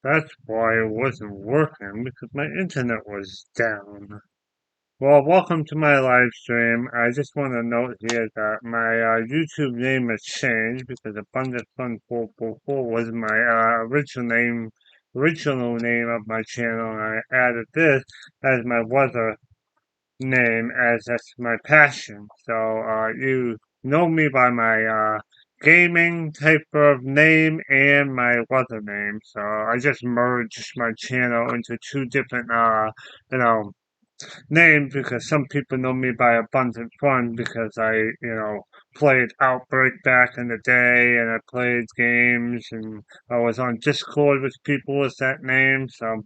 That's why it wasn't working, because my internet was down. Well, welcome to my live stream. I just want to note here that my YouTube name has changed because Abundant Fun 444 was my original name of my channel, and I added this as my weather name, as that's my passion. So you know me by my gaming type of name and my weather name. So I just merged my channel into two different you know name, because some people know me by Abundant Fun because played Outbreak back in the day, and I played games, and I was on Discord with people with that name, so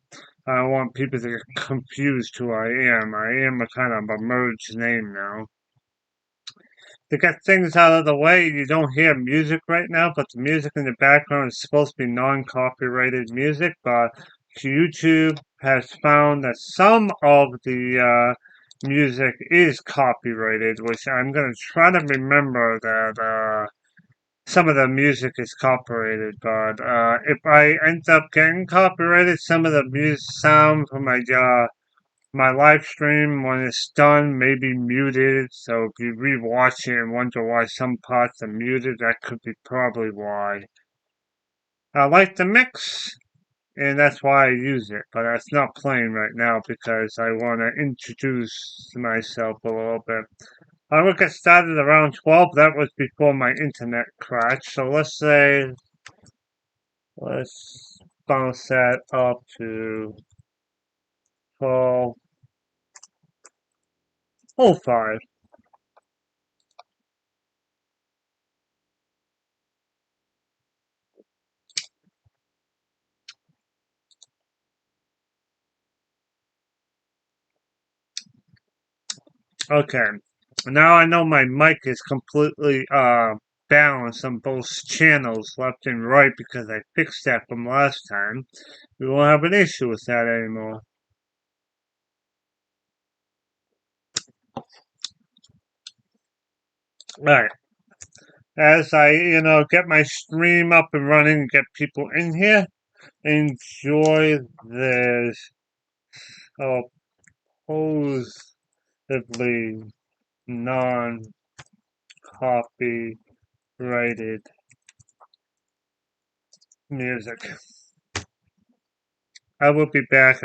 I don't want people to get confused who I am. I am a kind of a merged name now. To get things out of the way, you don't hear music right now, but the music in the background is supposed to be non-copyrighted music, but YouTube has found that some of the music is copyrighted, which I'm going to try to remember that some of the music is copyrighted, but if I end up getting copyrighted, some of the music sound from my live stream, when it's done, may be muted, so if you rewatch it and wonder why some parts are muted, that could be probably why. I like the mix, and that's why I use it, but it's not playing right now because I want to introduce myself a little bit. I will get started around 12. That was before my internet crashed, so let's bounce that up to 12:05. Okay. Now I know my mic is completely balanced on both channels, left and right, because I fixed that from last time. We won't have an issue with that anymore. Alright. As I, get my stream up and running and get people in here, enjoy this supposedly non-copyrighted music. I will be back.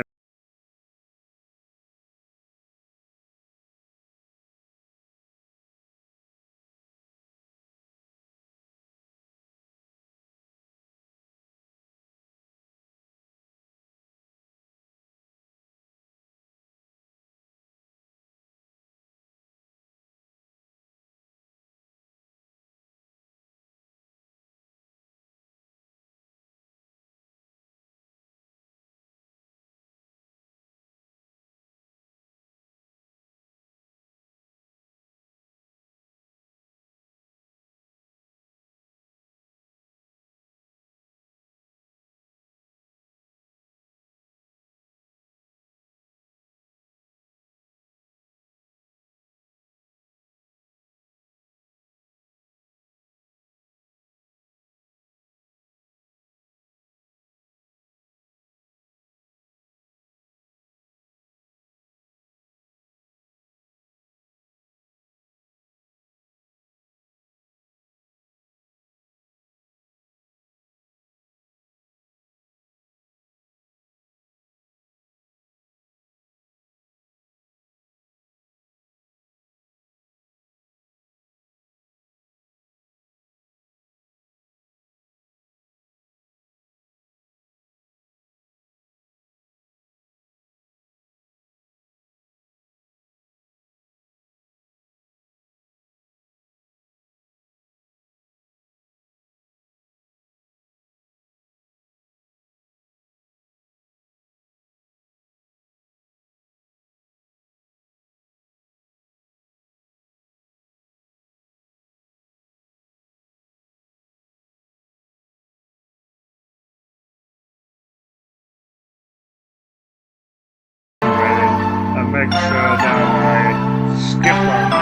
And make sure that I skip them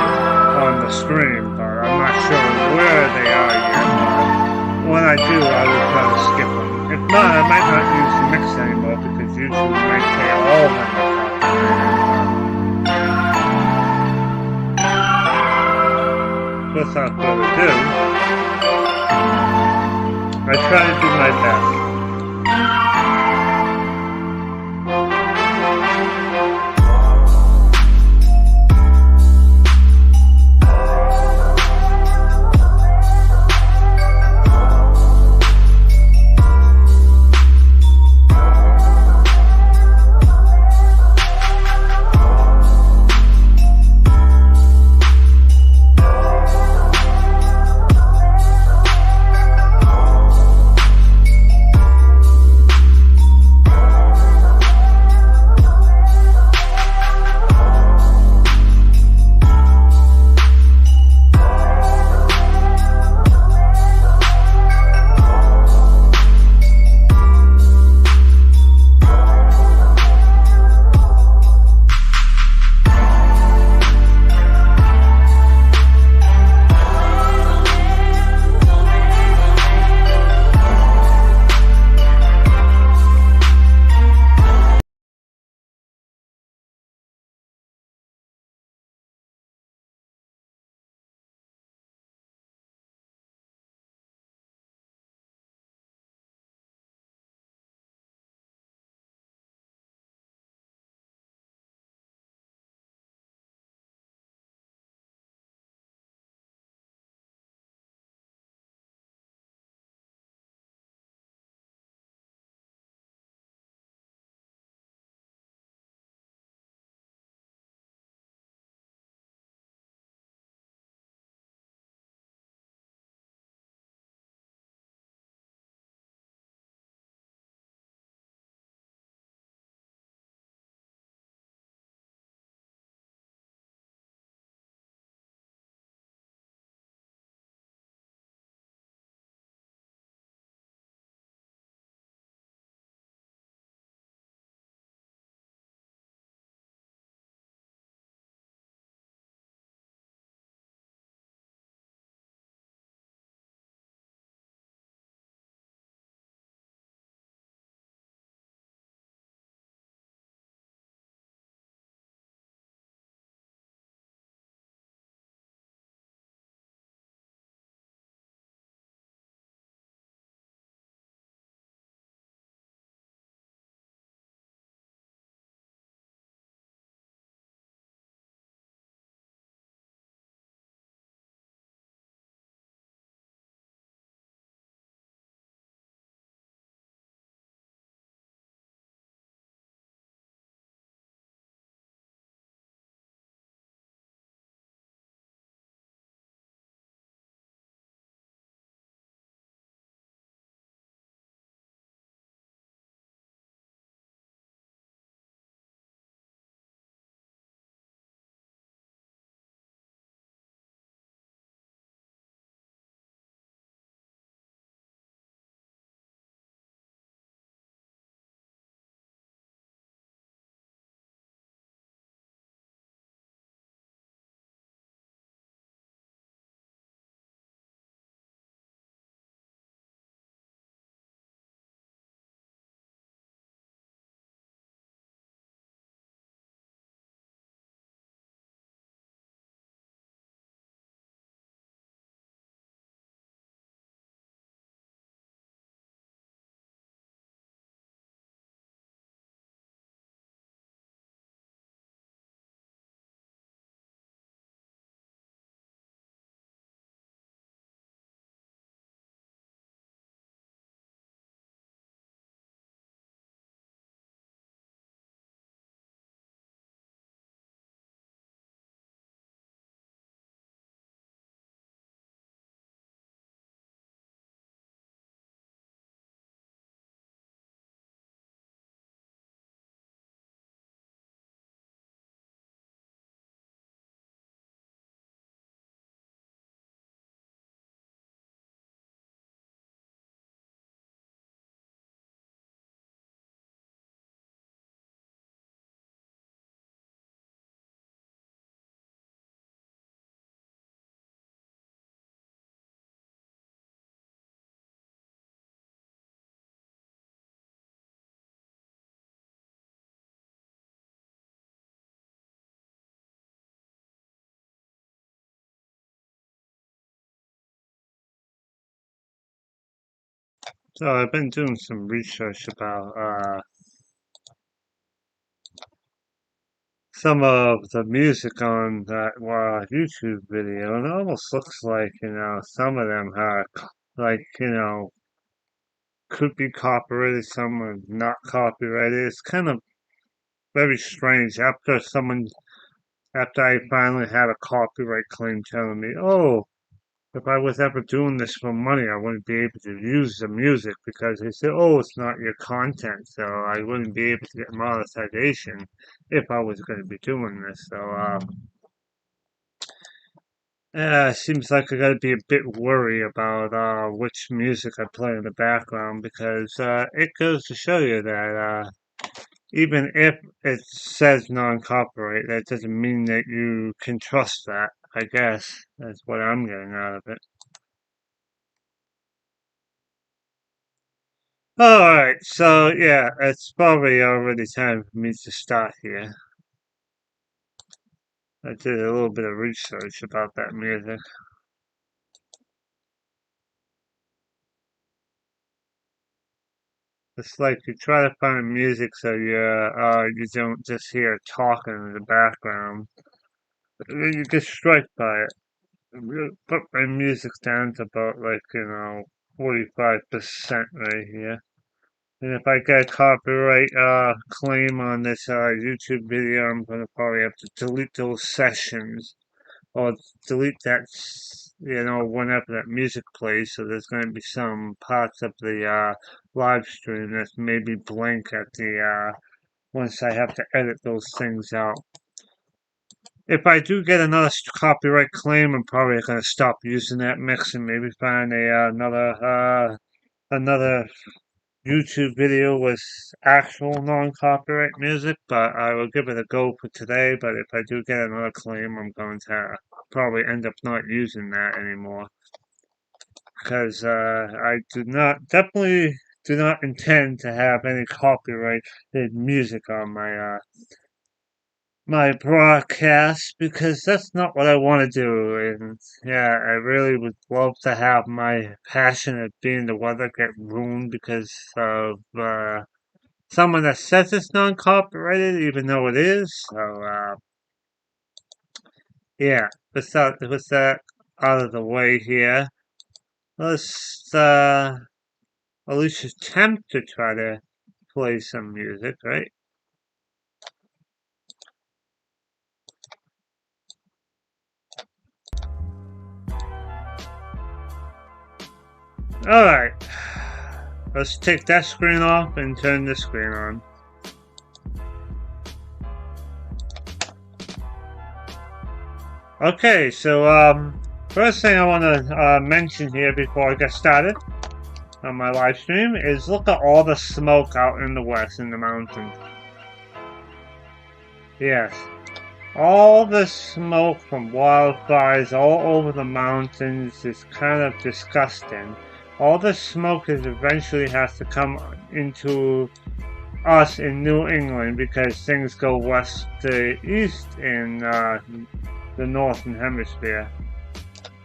on the screen, but I'm not sure where they are yet. But when I do, I will try to skip them. If not, I might not use mix anymore because YouTube might say all of them are copyrighted. Without further ado, I try to do my best. So I've been doing some research about some of the music on that YouTube video, and it almost looks like, some of them are like, could be copyrighted, some are not copyrighted. It's kind of very strange. After I finally had a copyright claim telling me, oh, if I was ever doing this for money, I wouldn't be able to use the music because they said, oh, it's not your content, so I wouldn't be able to get monetization if I was going to be doing this. So, yeah, it seems like I got to be a bit worried about which music I play in the background because it goes to show you that even if it says non-copyright, that doesn't mean that you can trust that. I guess that's what I'm getting out of it. Alright, so yeah, it's probably already time for me to start here. I did a little bit of research about that music. It's like you try to find music so you don't just hear talking in the background. Then you get struck by it. I'm gonna put my music down to about 45% right here. And if I get a copyright claim on this YouTube video, I'm gonna probably have to delete those sessions or delete that, whenever that music plays. So there's going to be some parts of the live stream that's maybe blank at the once I have to edit those things out. If I do get another copyright claim, I'm probably going to stop using that mix and maybe find another YouTube video with actual non-copyright music, but I will give it a go for today. But if I do get another claim, I'm going to probably end up not using that anymore because I definitely do not intend to have any copyrighted music on my broadcast because that's not what I want to do. And yeah, I really would love to have my passion of being the weather get ruined because of someone that says it's non-copyrighted, even though it is. So, yeah, with that out of the way here, let's at least attempt to try to play some music, right? All right, let's take that screen off and turn this screen on. Okay, so first thing I want to mention here before I get started on my live stream is look at all the smoke out in the west in the mountains. Yes, all the smoke from wildfires all over the mountains is kind of disgusting. All the smoke eventually has to come into us in New England because things go west to east in the northern hemisphere.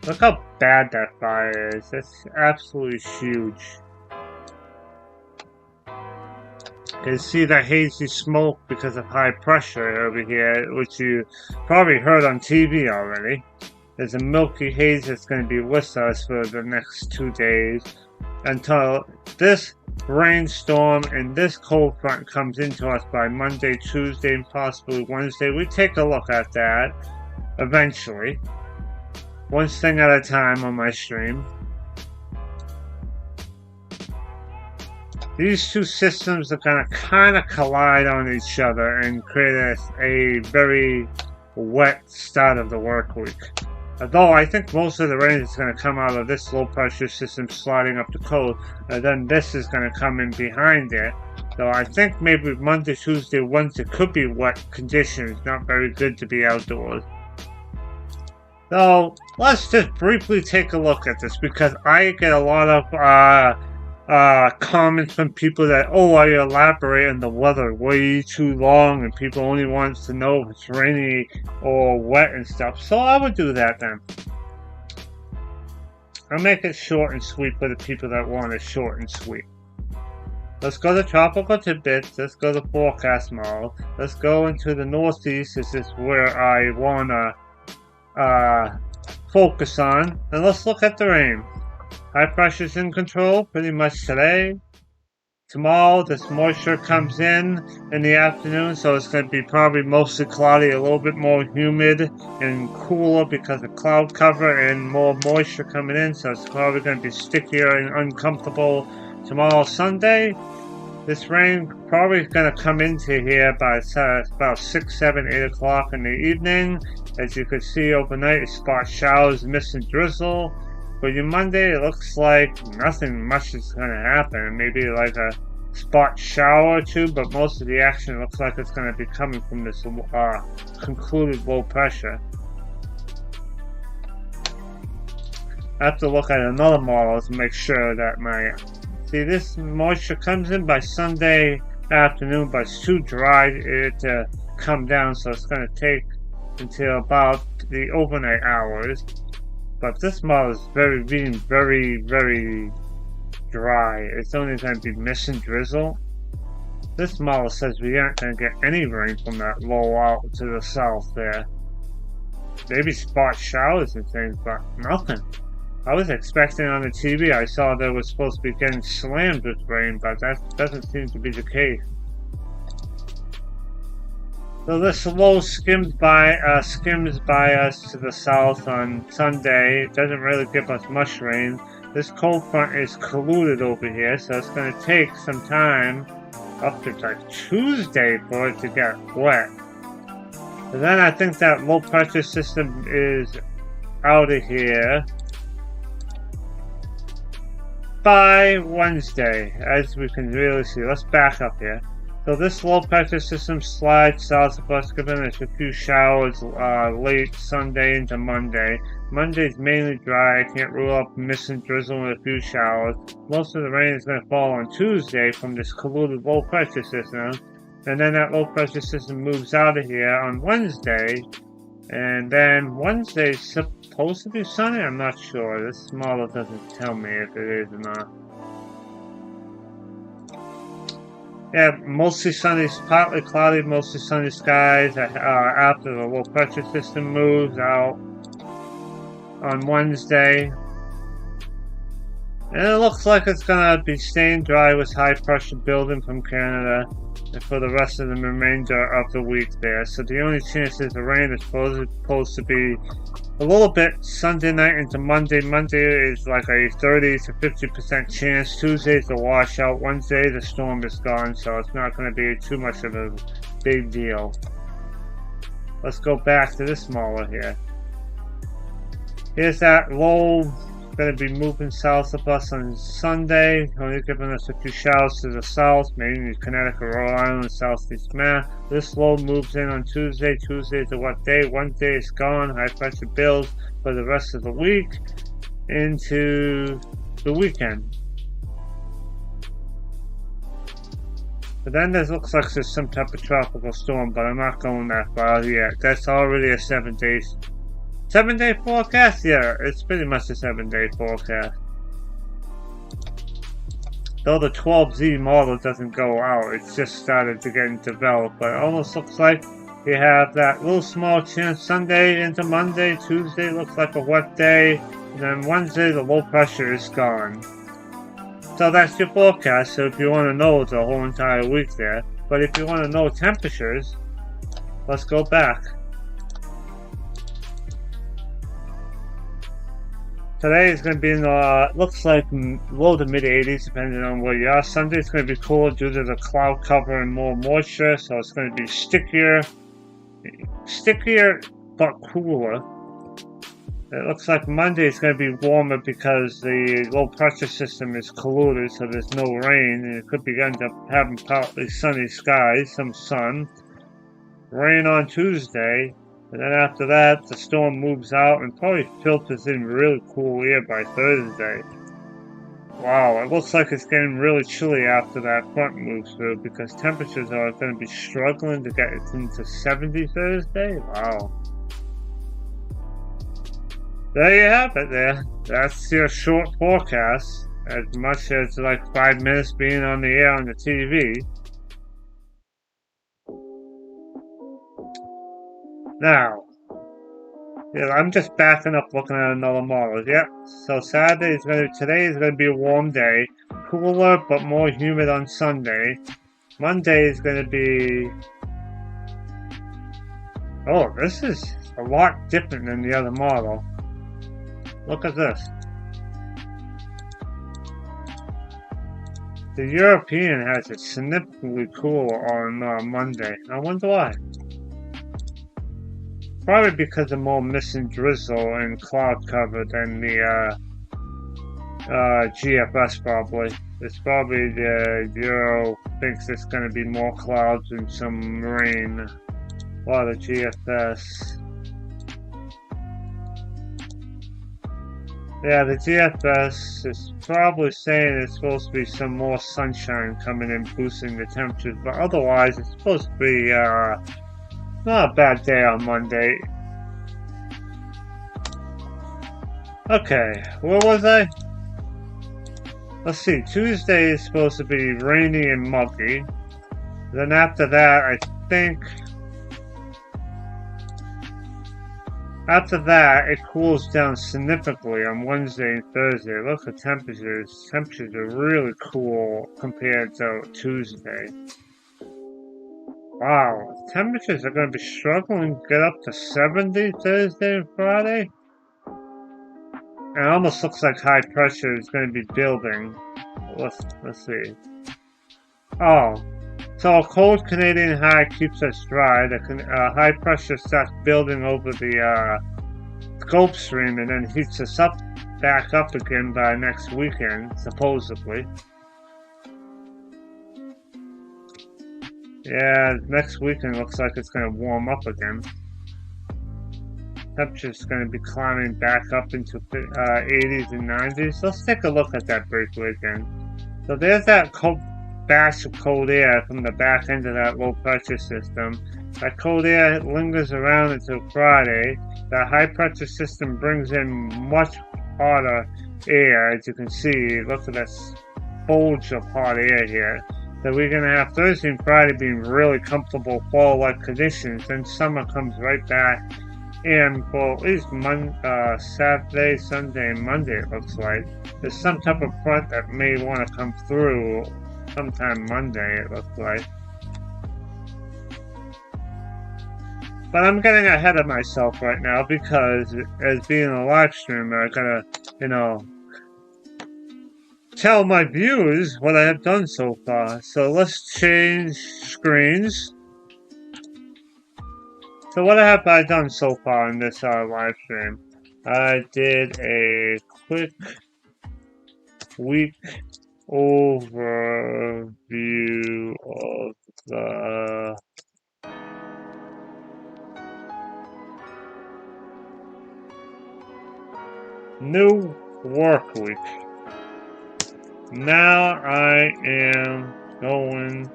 Look how bad that fire is. It's absolutely huge. You can see that hazy smoke because of high pressure over here, which you probably heard on TV already. There's a milky haze that's going to be with us for the next 2 days until this rainstorm and this cold front comes into us by Monday, Tuesday, and possibly Wednesday. We take a look at that eventually. One thing at a time on my stream. These two systems are going to kind of collide on each other and create a very wet start of the work week. Although I think most of the rain is going to come out of this low pressure system sliding up the coast, and then this is going to come in behind it. So I think maybe Monday, Tuesday, Wednesday could be wet conditions, not very good to be outdoors. So let's just briefly take a look at this because I get a lot of comments from people that, oh, I elaborate on the weather way too long and people only want to know if it's rainy or wet and stuff. So I would do that then. I'll make it short and sweet for the people that want it short and sweet. Let's go to tropical tidbits. Let's go to forecast model. Let's go into the northeast. This is where I want to focus on. And let's look at the rain. High pressure's in control pretty much today. Tomorrow, this moisture comes in the afternoon, so it's going to be probably mostly cloudy, a little bit more humid and cooler because of cloud cover and more moisture coming in, so it's probably going to be stickier and uncomfortable. Tomorrow, Sunday, this rain probably is going to come into here by about 6, 7, 8 o'clock in the evening. As you can see overnight, spot showers, mist and drizzle. For your Monday, it looks like nothing much is going to happen. Maybe like a spot shower or two, but most of the action looks like it's going to be coming from this concluded low pressure. I have to look at another model to make sure that see, this moisture comes in by Sunday afternoon, but it's too dry to come down, so it's going to take until about the overnight hours. But this model is being very, very dry. It's only going to be mist and drizzle. This model says we aren't going to get any rain from that low out to the south there. Maybe spot showers and things, but nothing. I was expecting on the TV, I saw that it was supposed to be getting slammed with rain, but that doesn't seem to be the case. So this low skims by us to the south on Sunday. It doesn't really give us much rain. This cold front is colluded over here, so it's going to take some time, up to like Tuesday, for it to get wet. And then I think that low pressure system is out of here by Wednesday, as we can really see. Let's back up here. So this low pressure system slides south of us, giving us a few showers late Sunday into Monday. Monday's mainly dry. I can't rule out mist and drizzle and a few showers. Most of the rain is going to fall on Tuesday from this colluded low pressure system. And then that low pressure system moves out of here on Wednesday. And then Wednesday's supposed to be sunny? I'm not sure. This model doesn't tell me if it is or not. Yeah, mostly sunny, partly cloudy, mostly sunny skies after the low pressure system moves out on Wednesday. And it looks like it's going to be staying dry with high pressure building from Canada for the rest of the remainder of the week there. So the only chance is the rain is supposed to be a little bit Sunday night into Monday. Monday is like a 30 to 50% chance. Tuesday's a washout. Wednesday the storm is gone, so it's not going to be too much of a big deal. Let's go back to this model here. Here's that low. Going to be moving south of us on Sunday, only giving us a few showers to the south, mainly Connecticut, Rhode Island, Southeast Mass. This low moves in on Tuesday. Tuesday's a wet day. Wednesday is gone. High pressure builds for the rest of the week into the weekend. But then there looks like there's some type of tropical storm, but I'm not going that far yet. That's already a 7-day forecast? Yeah, it's pretty much a 7-day forecast. Though the 12Z model doesn't go out, it's just started to get developed, but it almost looks like you have that little small chance Sunday into Monday. Tuesday looks like a wet day, and then Wednesday the low pressure is gone. So that's your forecast. So if you want to know the whole entire week there, but if you want to know temperatures, let's go back. Today is going to be in the, looks like low to mid 80s depending on where you are. Sunday is going to be cooler due to the cloud cover and more moisture, so it's going to be stickier but cooler. It looks like Monday is going to be warmer because the low pressure system is colluded, so there's no rain, and it could be end up having partly sunny skies, some sun. Rain on Tuesday. And then after that, the storm moves out and probably filters in really cool air by Thursday. Wow, it looks like it's getting really chilly after that front moves through because temperatures are going to be struggling to get into 70 Thursday. Wow. there you have it there. That's your short forecast. As much as like 5 minutes being on the air on the TV. Now, yeah, I'm just backing up looking at another model. Yep. So today is gonna be a warm day. Cooler but more humid on Sunday. Monday is gonna be, oh, this is a lot different than the other model. Look at this. The European has it significantly cooler on Monday. I wonder why. Probably because of more missing drizzle and cloud cover than the GFS probably. It's probably the Euro thinks it's going to be more clouds and some rain. While the GFS. Yeah, the GFS is probably saying it's supposed to be some more sunshine coming in, boosting the temperatures, but otherwise it's supposed to be not a bad day on Monday. Okay, where was I? Let's see, Tuesday is supposed to be rainy and muggy. Then after that, I think... After that, it cools down significantly on Wednesday and Thursday. Look at temperatures. Temperatures are really cool compared to Tuesday. Wow, temperatures are going to be struggling to get up to 70 Thursday and Friday. And it almost looks like high pressure is going to be building. Let's see. Oh, so a cold Canadian high keeps us dry. The high pressure starts building over the Gulf Stream and then heats us back up again by next weekend, supposedly. Yeah, next weekend looks like it's going to warm up again. Temperature's going to be climbing back up into 80s and 90s. Let's take a look at that briefly again. So there's that batch of cold air from the back end of that low pressure system. That cold air lingers around until Friday. That high pressure system brings in much hotter air, as you can see. Look at this bulge of hot air here. So we're going to have Thursday and Friday being really comfortable fall-like conditions. Then summer comes right back in for at least Saturday, Sunday, and Monday, it looks like. There's some type of front that may want to come through sometime Monday, it looks like. But I'm getting ahead of myself right now because as being a live streamer, I gotta, tell my viewers what I have done so far. So let's change screens. So what have I done so far in this live stream? I did a quick week overview of the new work week. Now I am going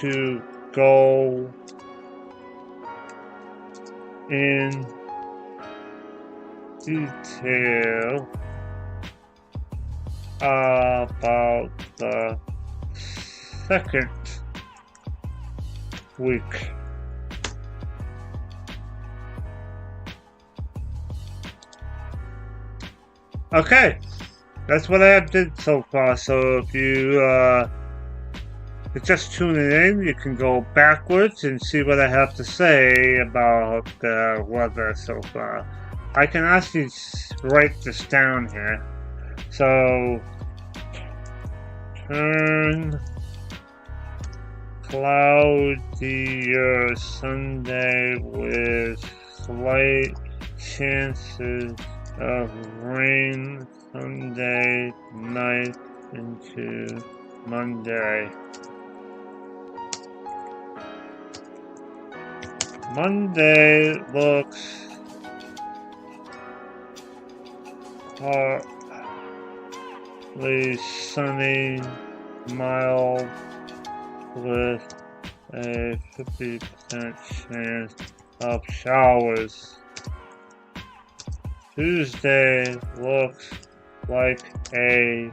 to go in detail about the second week. Okay, that's what I have did so far. So if you just tuning in, you can go backwards and see what I have to say about the weather so far. I can actually write this down here. So, turn cloudier Sunday with slight chances of rain Sunday night into Monday. Monday looks partly sunny, mild, with a 50% chance of showers. Tuesday looks like a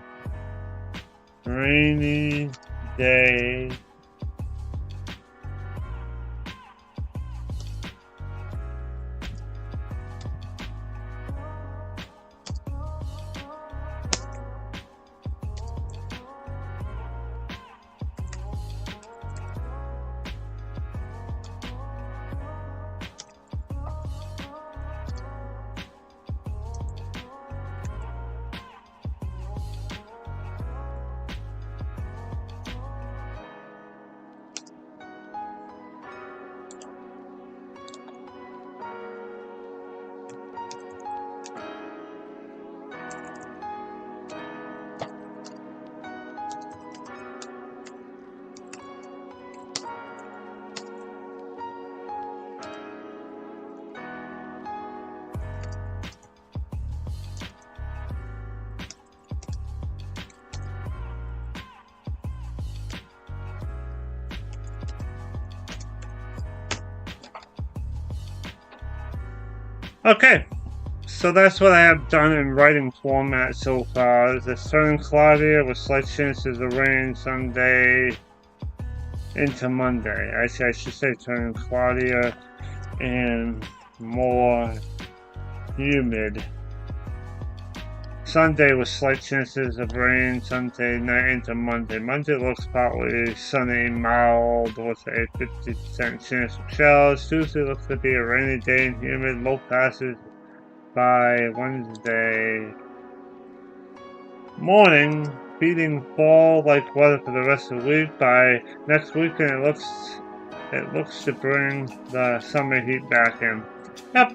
rainy day. Okay, so that's what I have done in writing format so far. It's turning cloudier with slight chances of rain Sunday into Monday. Actually, I should say turning cloudier and more humid. Sunday with slight chances of rain Sunday night into Monday. Monday looks partly sunny, mild with a 50% chance of showers. Tuesday looks to be a rainy day and humid. Low passes by Wednesday morning, beating fall-like weather for the rest of the week. By next weekend, it looks to bring the summer heat back in. Yep,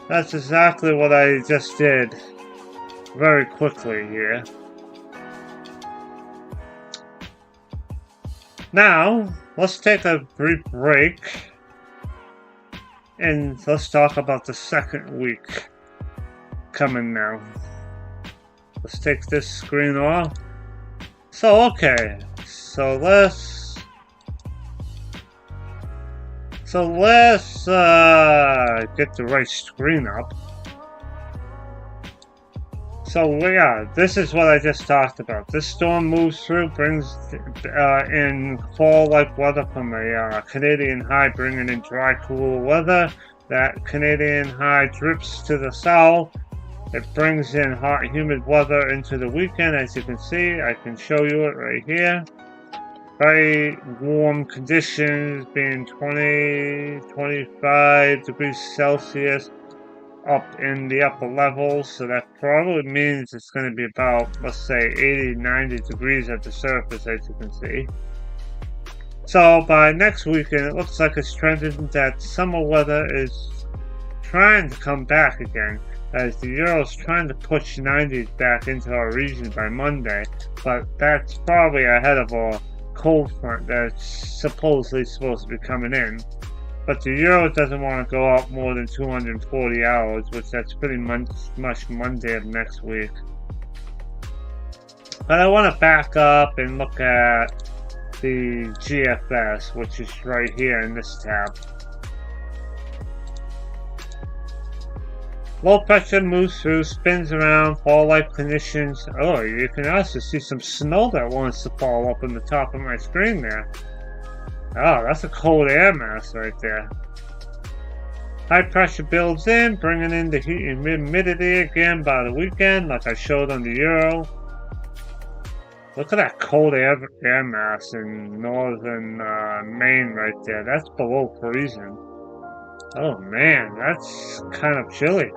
that's exactly what I just did. Very quickly here. Now, let's take a brief break and let's talk about the second week coming now. Let's take this screen off. So, okay. So let's get the right screen up. So yeah, this is what I just talked about. This storm moves through, brings in fall-like weather from a Canadian high, bringing in dry, cool weather. That Canadian high drips to the south. It brings in hot, humid weather into the weekend, as you can see. I can show you it right here. Very warm conditions, being 20, 25 degrees Celsius. Up in the upper levels, so that probably means it's going to be about, let's say, 80, 90 degrees at the surface, as you can see. So by next weekend, it looks like it's trending that summer weather is trying to come back again, as the Euro's trying to push 90 back into our region by Monday, but that's probably ahead of a cold front that's supposedly supposed to be coming in. But the Euro doesn't want to go up more than 240 hours, which that's pretty much Monday of next week. But I want to back up and look at the GFS, which is right here in this tab. Low pressure moves through, spins around, fall-like conditions. Oh, you can also see some snow that wants to fall up on the top of my screen there. Oh, that's a cold air mass right there. High pressure builds in, bringing in the heat and humidity again by the weekend, like I showed on the Euro. Look at that cold air mass in northern Maine right there. That's below freezing. Oh man, that's kind of chilly.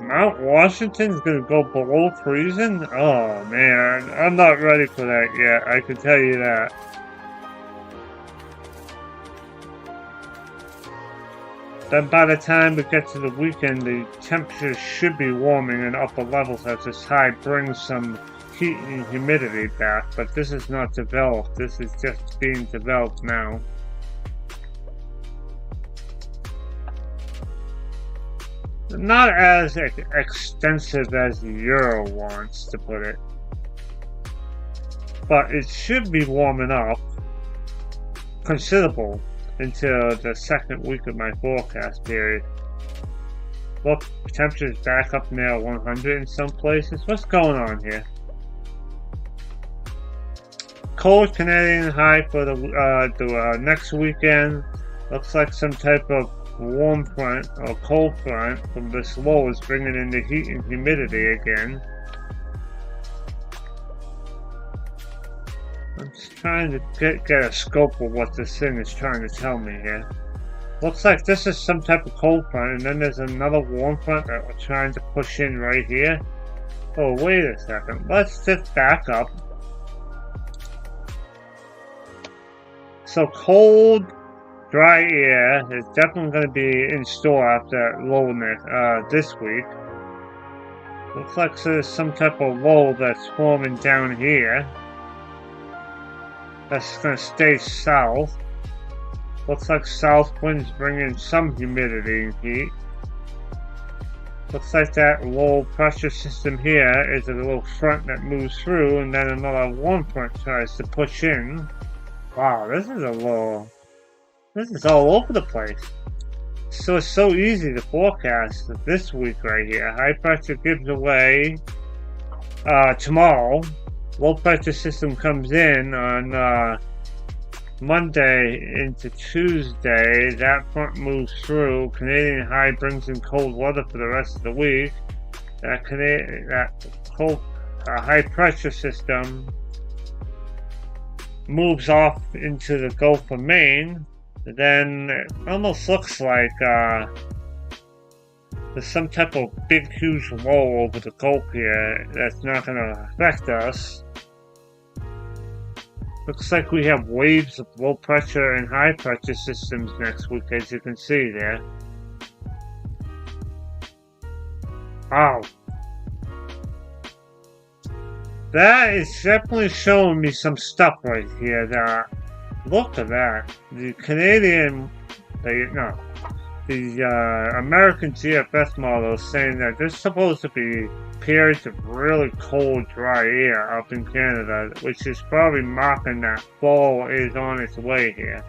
Mount Washington's gonna go below freezing? Oh man, I'm not ready for that yet, I can tell you that. Then by the time we get to the weekend, the temperatures should be warming in upper levels as this high brings some heat and humidity back, but this is not developed, this is just being developed now. Not as extensive as the Euro wants to put it, but it should be warming up considerable until the second week of my forecast period. Look, temperature's back up near 100 in some places. What's going on here? Cold Canadian high for the next weekend. Looks like some type of warm front or cold front from this low is bringing in the heat and humidity again. I'm just trying to get a scope of what this thing is trying to tell me here. Looks like this is some type of cold front, and then there's another warm front that we're trying to push in right here. Oh, wait a second. Let's just back up. So cold, dry air is definitely going to be in store after lowness this week. Looks like there's some type of low that's forming down here. That's going to stay south. Looks like south winds bring in some humidity and heat. Looks like that low pressure system here is a little front that moves through, and then another warm front tries to push in. Wow, this is all over the place. So it's so easy to forecast this week right here. High pressure gives away tomorrow. Low pressure system comes in on Monday into Tuesday. That front moves through. Canadian high brings in cold weather for the rest of the week. That cold high pressure system moves off into the Gulf of Maine. Then it almost looks like there's some type of big, huge low over the Gulf here that's not going to affect us. Looks like we have waves of low pressure and high pressure systems next week, as you can see there. Wow. That is definitely showing me some stuff right here. Look at that. The American GFS model is saying that there's supposed to be periods of really cold, dry air up in Canada, which is probably marking that fall is on its way here.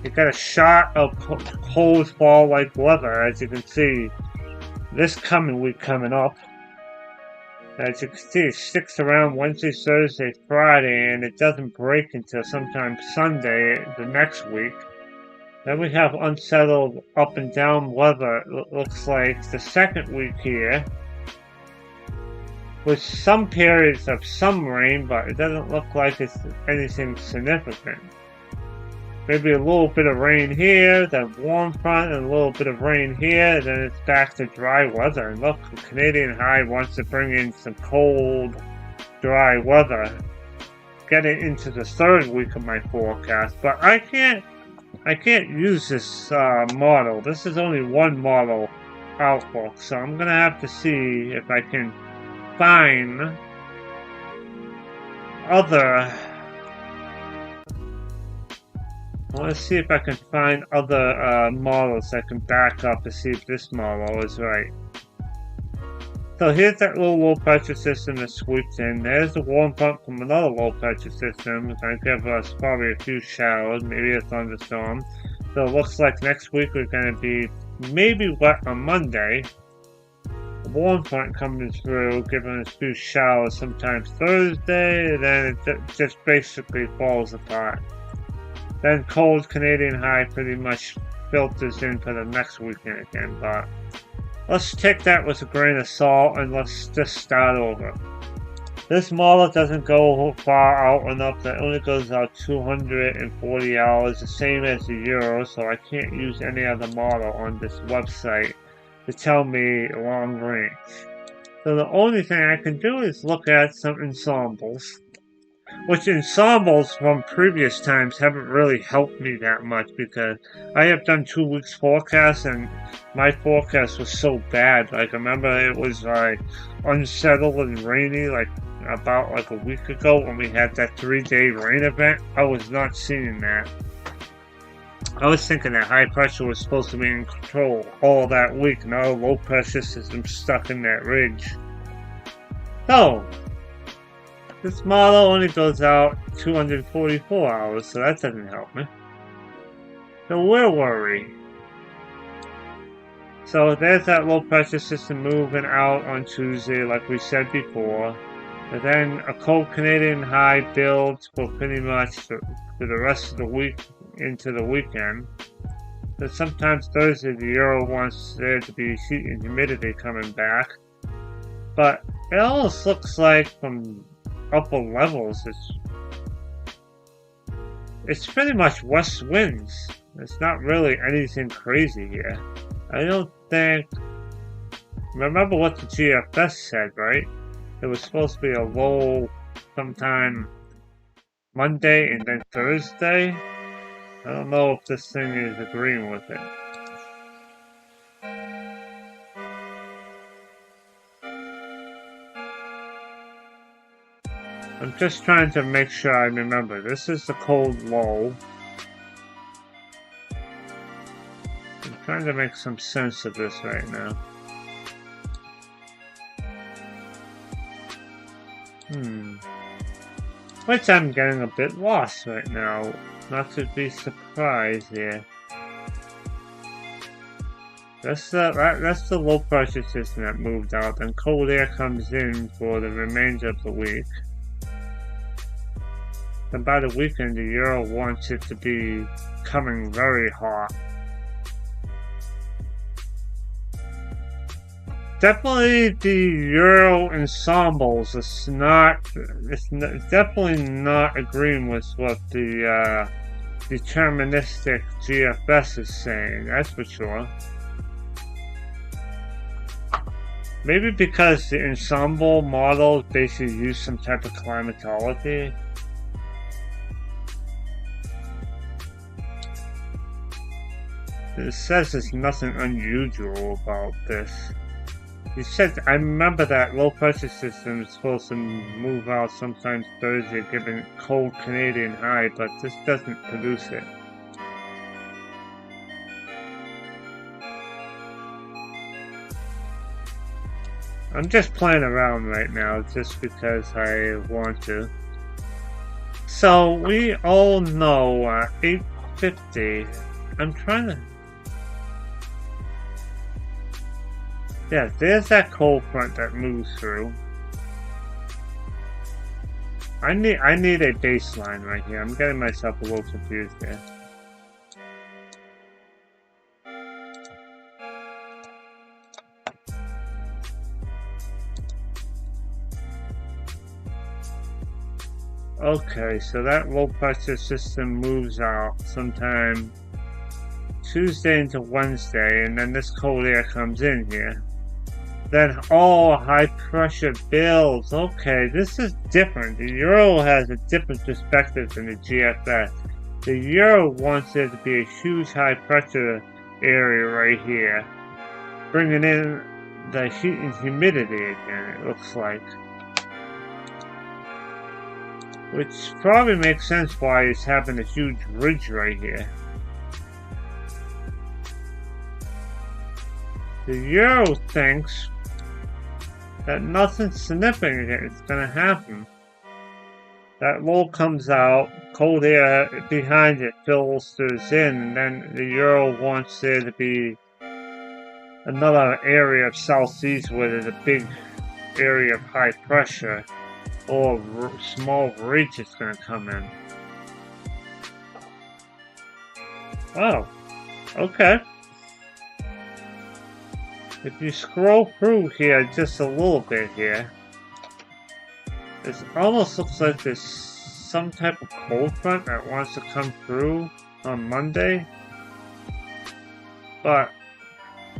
You got a shot of cold fall-like weather, as you can see, this coming week coming up. As you can see, it sticks around Wednesday, Thursday, Friday, and it doesn't break until sometime Sunday the next week. Then we have unsettled up and down weather, it looks like the second week here, with some periods of some rain, but it doesn't look like it's anything significant. Maybe a little bit of rain here, then warm front, and a little bit of rain here, then it's back to dry weather. And look, the Canadian high wants to bring in some cold, dry weather, getting into the third week of my forecast. But I can't use this model. This is only one model outlook, so I'm gonna have to see if I can find other. I want to see if I can find other models that can back up to see if this model is right. So here's that little low pressure system that sweeps in. There's the warm front from another low pressure system. It's going to give us probably a few showers, maybe a thunderstorm. So it looks like next week we're going to be maybe wet on Monday. The warm front coming through, giving us a few showers sometimes Thursday, and then it just basically falls apart. Then cold Canadian high pretty much filters in for the next weekend again, but let's take that with a grain of salt and let's just start over. This model doesn't go far out enough. That only goes out 240 hours, the same as the Euro, so I can't use any other model on this website to tell me long range. So the only thing I can do is look at some ensembles, which ensembles from previous times haven't really helped me that much because I have done 2 weeks forecast and my forecast was so bad. Like, I remember it was like unsettled and rainy like about like a week ago when we had that 3-day rain event. I was not seeing that. I was thinking that high pressure was supposed to be in control all that week. Now low pressure system stuck in that ridge. So this model only goes out 244 hours, so that doesn't help me. So where were we? So there's that low pressure system moving out on Tuesday, like we said before. And then a cold Canadian high builds for pretty much for the rest of the week into the weekend. But sometimes Thursday the Euro wants there to be heat and humidity coming back. But it almost looks like from upper levels it's pretty much west winds. It's not really anything crazy here. I don't think... Remember what the GFS said, right? It was supposed to be a low sometime Monday and then Thursday. I don't know if this thing is agreeing with it. I'm just trying to make sure I remember. This is the cold low. I'm trying to make some sense of this right now. Which I'm getting a bit lost right now. Not to be surprised here. That's the low pressure system that moved out, and cold air comes in for the remainder of the week. And by the weekend, the Euro wants it to be coming very hot. Definitely the Euro ensembles it's definitely not agreeing with what the deterministic GFS is saying, that's for sure. Maybe because the ensemble models basically use some type of climatology. It says there's nothing unusual about this. He said, I remember that low pressure system is supposed to move out sometime Thursday given cold Canadian high, but this doesn't produce it. I'm just playing around right now just because I want to. So we all know 850. I'm trying to... Yeah, there's that cold front that moves through. I need a baseline right here. I'm getting myself a little confused there. Okay, so that low pressure system moves out sometime Tuesday into Wednesday, and then this cold air comes in here. Then all high pressure builds. Okay, this is different. The Euro has a different perspective than the GFS. The Euro wants there to be a huge high pressure area right here, bringing in the heat and humidity again, it looks like. Which probably makes sense why it's having a huge ridge right here. The Euro thinks that nothing significant is going to happen. That low comes out, cold air behind it filters in, and then the Euro wants there to be another area of southeast where there's a big area of high pressure, or small ridge is going to come in. Oh, okay. If you scroll through here just a little bit here, it almost looks like there's some type of cold front that wants to come through on Monday. But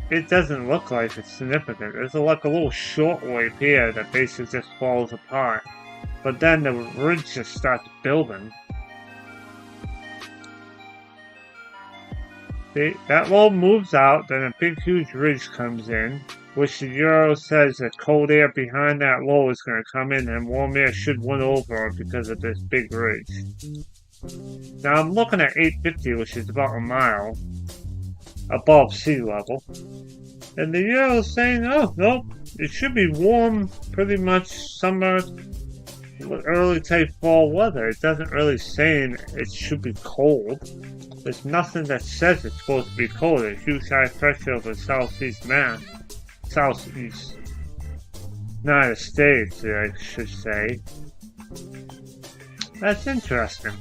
it doesn't look like it's significant. There's like a little shortwave here that basically just falls apart. But then the ridge just starts building. See, that low moves out, then a big huge ridge comes in, which the Euro says that cold air behind that low is going to come in and warm air should win over because of this big ridge. Now I'm looking at 850, which is about a mile above sea level. And the Euro is saying, oh, nope, it should be warm pretty much summer early type fall weather. It doesn't really say it should be cold. There's nothing that says it's supposed to be cold. There's huge high pressure over southeast United States, I should say. That's interesting.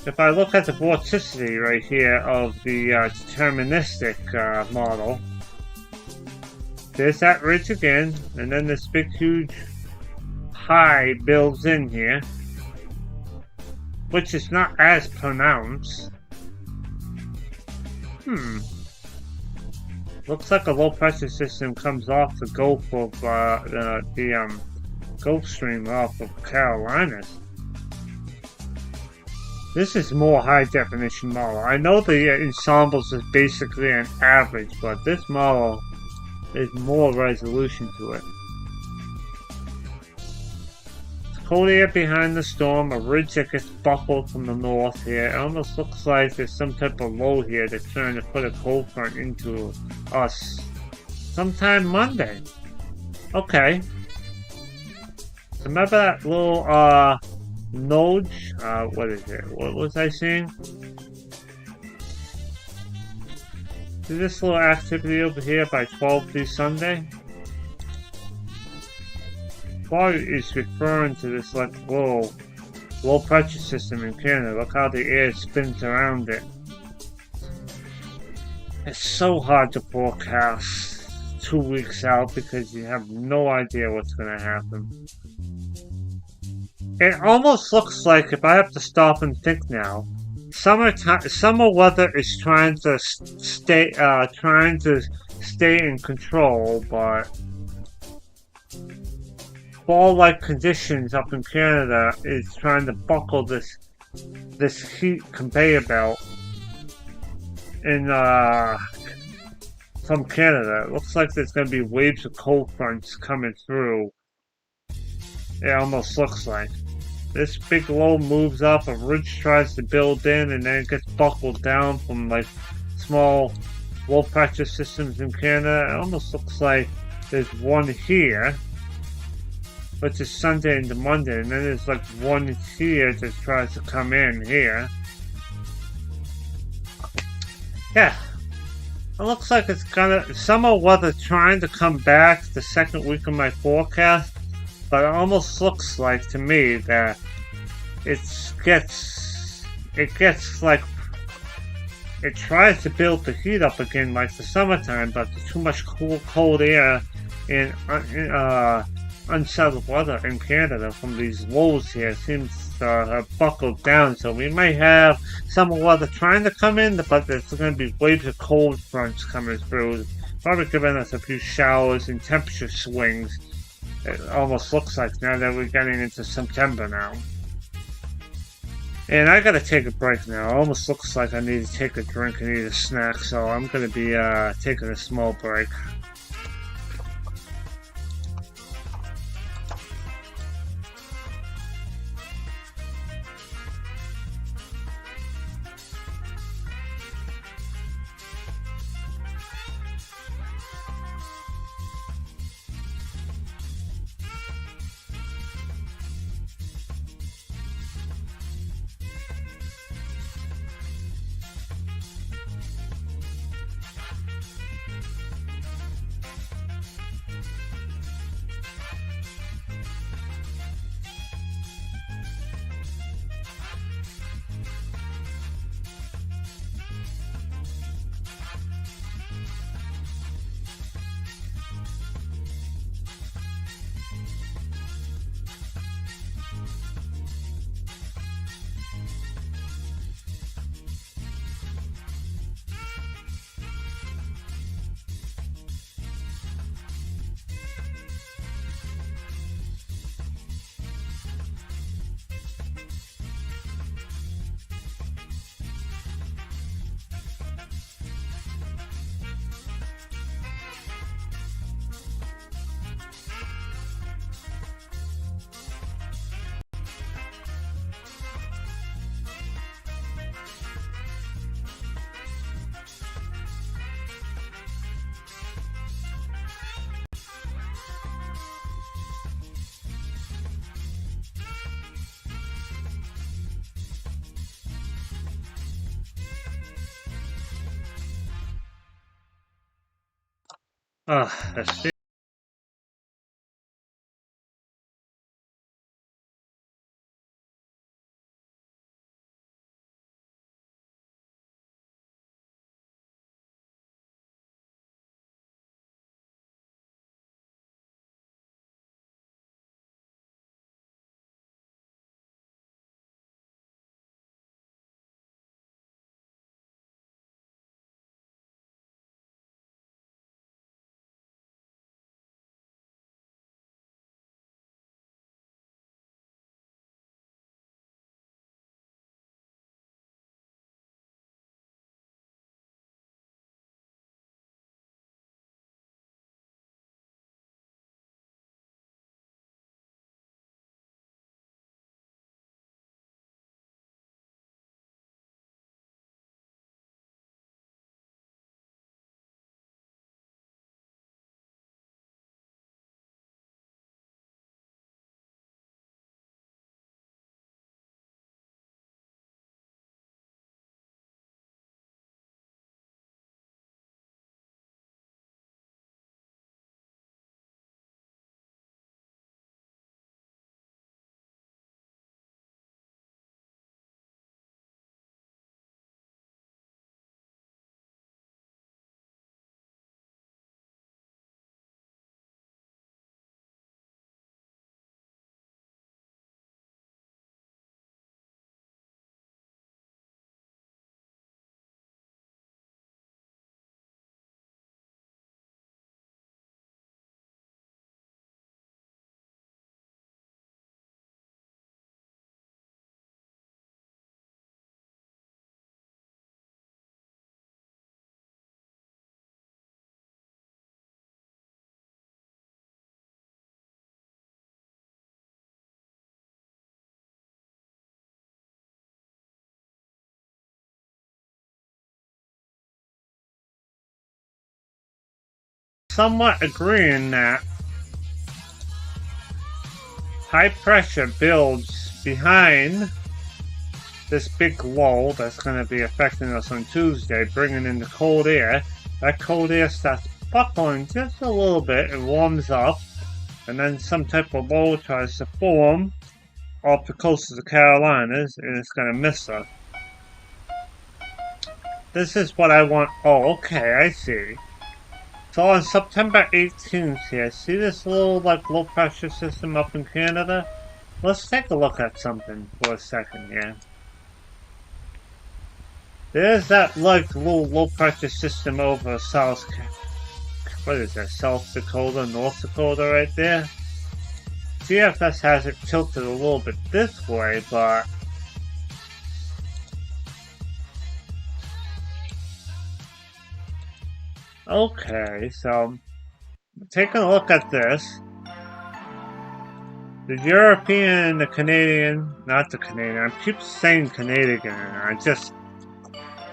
If I look at the vorticity right here of the deterministic model, there's that ridge again, and then this big huge high builds in here, which is not as pronounced. Looks like a low pressure system comes off the Gulf of the Gulf Stream off of Carolinas. This is more high definition model. I know the ensembles is basically an average, but this model is more resolution to it. Cold air behind the storm, a ridge that gets buckled from the north here. It almost looks like there's some type of low here that's trying to put a cold front into us sometime Monday. Okay. Remember that little node? What is it? What was I saying? See this little activity over here by 12 through Sunday? Probably is referring to this like low pressure system in Canada. Look how the air spins around it. It's so hard to forecast 2 weeks out because you have no idea what's going to happen. It almost looks like, if I have to stop and think now, summer weather is trying to stay in control, but fall-like conditions up in Canada is trying to buckle this heat conveyor belt in from Canada. It looks like there's going to be waves of cold fronts coming through. It almost looks like. This big low moves up, a ridge tries to build in, and then it gets buckled down from like small low pressure systems in Canada. It almost looks like there's one here, which is Sunday into Monday, and then there's like one here that tries to come in here. Yeah. It looks like it's gonna summer weather trying to come back the second week of my forecast. But it almost looks like to me that it gets like it tries to build the heat up again like the summertime, but there's too much cold air and unsettled weather in Canada from these lows here. Seems to have buckled down, so we might have summer weather trying to come in, but there's going to be waves of cold fronts coming through, probably giving us a few showers and temperature swings. It almost looks like now that we're getting into September now. And I gotta take a break now. It almost looks like I need to take a drink and eat a snack, so I'm gonna be taking a small break. Let's see. Somewhat agreeing that high pressure builds behind this big lull that's going to be affecting us on Tuesday, bringing in the cold air. That cold air starts buckling just a little bit, it warms up, and then some type of low tries to form off the coast of the Carolinas, and it's going to miss us. This is what I want. Oh, okay, I see. So on September 18th here, see this little low pressure system up in Canada? Let's take a look at something for a second here. There's that little low pressure system over South Dakota, North Dakota right there. GFS has it tilted a little bit this way, but okay, so taking a look at this. The European, the Canadian, not the Canadian, I keep saying Canadian, I just,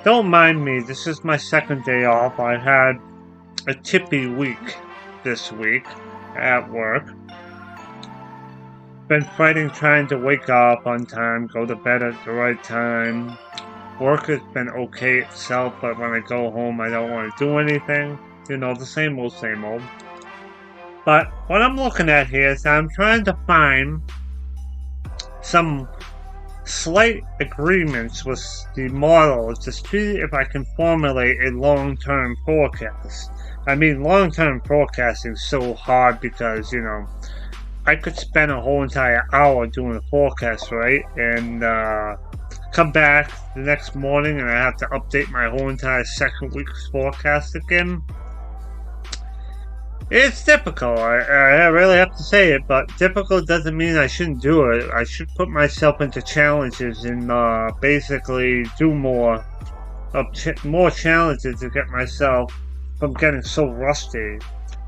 don't mind me, this is my second day off. I had a tippy week this week at work. Been fighting trying to wake up on time, go to bed at the right time. Work has been okay itself, but when I go home I don't want to do anything. You know, the same old, same old. But what I'm looking at here is I'm trying to find some slight agreements with the model to see if I can formulate a long-term forecast. I mean, long-term forecasting is so hard because, you know, I could spend a whole entire hour doing a forecast, right? And come back the next morning and I have to update my whole entire second week's forecast again. It's difficult, I really have to say it, but difficult doesn't mean I shouldn't do it. I should put myself into challenges and basically do more challenges to get myself from getting so rusty.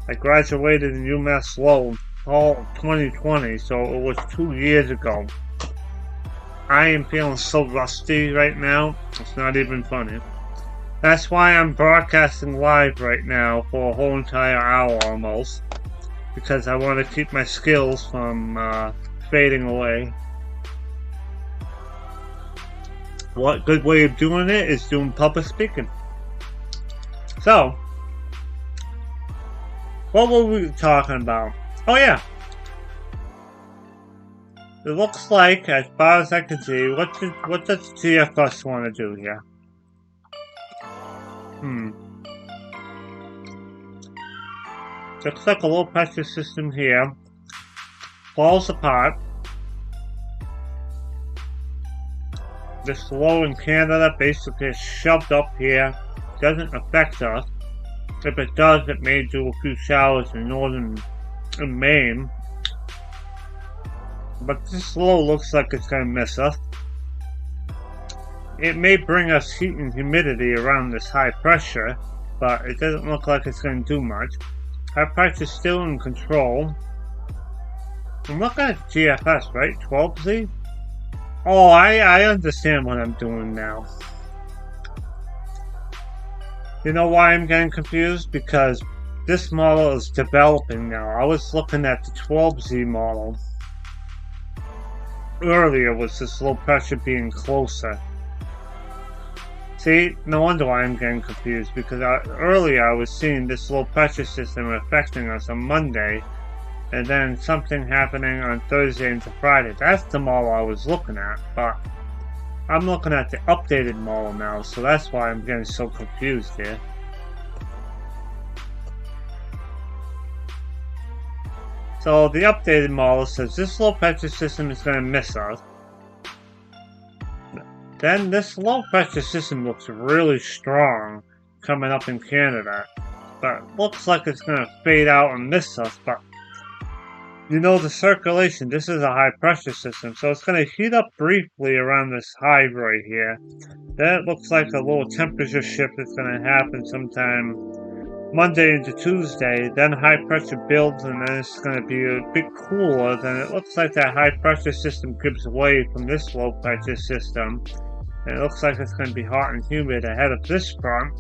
I graduated in UMass Lowell fall of 2020, so it was 2 years ago. I am feeling so rusty right now, it's not even funny. That's why I'm broadcasting live right now for a whole entire hour almost, because I want to keep my skills from fading away. What good way of doing it is doing public speaking. So, What were we talking about? Oh yeah. It looks like, as far as I can see, what does GFS want to do here? Looks like a low pressure system here falls apart. This low in Canada basically is shoved up here. Doesn't affect us. If it does, it may do a few showers in northern Maine. But this low looks like it's going to miss us. It may bring us heat and humidity around this high pressure, but it doesn't look like it's going to do much. High pressure is still in control. I'm looking at GFS, right? 12Z? Oh, I understand what I'm doing now. You know why I'm getting confused? Because this model is developing now. I was looking at the 12Z model. Earlier was this low pressure being closer. See, no wonder why I'm getting confused, because earlier I was seeing this low pressure system affecting us on Monday, and then something happening on Thursday into Friday. That's the model I was looking at, but I'm looking at the updated model now, so that's why I'm getting so confused here. So the updated model says this low pressure system is going to miss us. Then this low pressure system looks really strong coming up in Canada, but looks like it's going to fade out and miss us. But you know, the circulation, this is a high pressure system, so it's going to heat up briefly around this high right here. Then it looks like a little temperature shift is going to happen sometime Monday into Tuesday. Then high pressure builds, and then it's going to be a bit cooler. Then it looks like that high pressure system gives away from this low pressure system. And it looks like it's going to be hot and humid ahead of this front.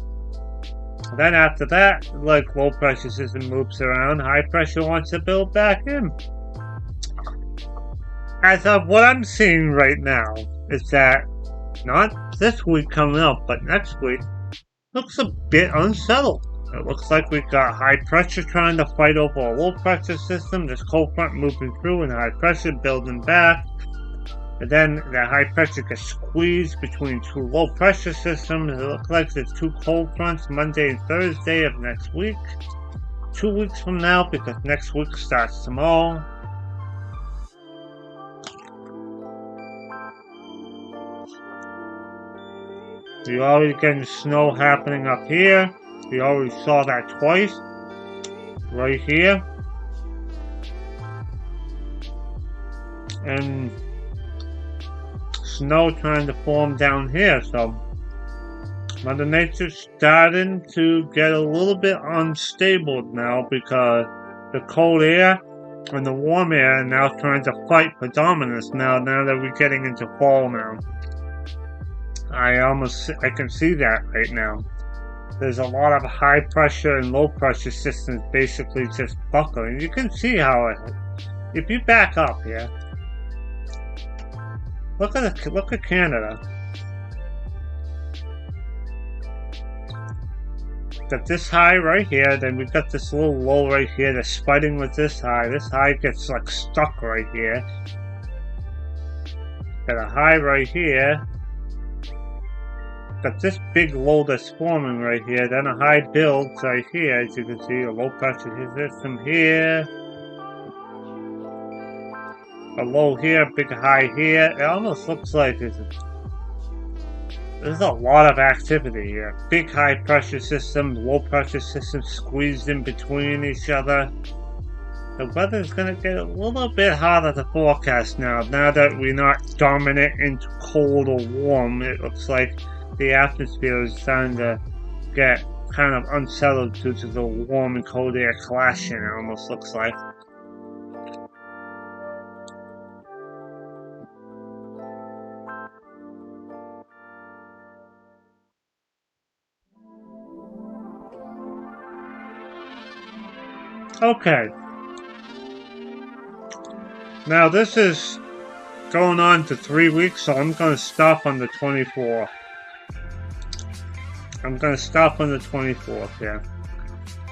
Then after that, like low pressure system moves around, high pressure wants to build back in. As of what I'm seeing right now, is that not this week coming up, but next week looks a bit unsettled. It looks like we've got high pressure trying to fight over a low pressure system, this cold front moving through and high pressure building back. And then the high pressure gets squeezed between two low pressure systems. It looks like there's two cold fronts Monday and Thursday of next week. 2 weeks from now, because next week starts tomorrow. You're already getting snow happening up here. We already saw that twice. Right here. And snow trying to form down here, so Mother Nature's starting to get a little bit unstable now, because the cold air and the warm air are now trying to fight for dominance now that we're getting into fall now. I can see that right now. There's a lot of high pressure and low pressure systems basically just buckling. You can see how if you back up here, look at Canada. Got this high right here, then we've got this little low right here that's fighting with this high. This high gets like stuck right here. Got a high right here. Got this big low that's forming right here, then a high builds right here, as you can see, a low pressure system here. A low here, big high here. It almost looks like there's a lot of activity here. Big high pressure system, low pressure system squeezed in between each other. The weather's going to get a little bit harder to forecast now that we're not dominant into cold or warm. It looks like the atmosphere is starting to get kind of unsettled due to the warm and cold air clashing, it almost looks like. Okay. Now this is going on to 3 weeks, so I'm going to stop on the 24th. I'm going to stop on the 24th here.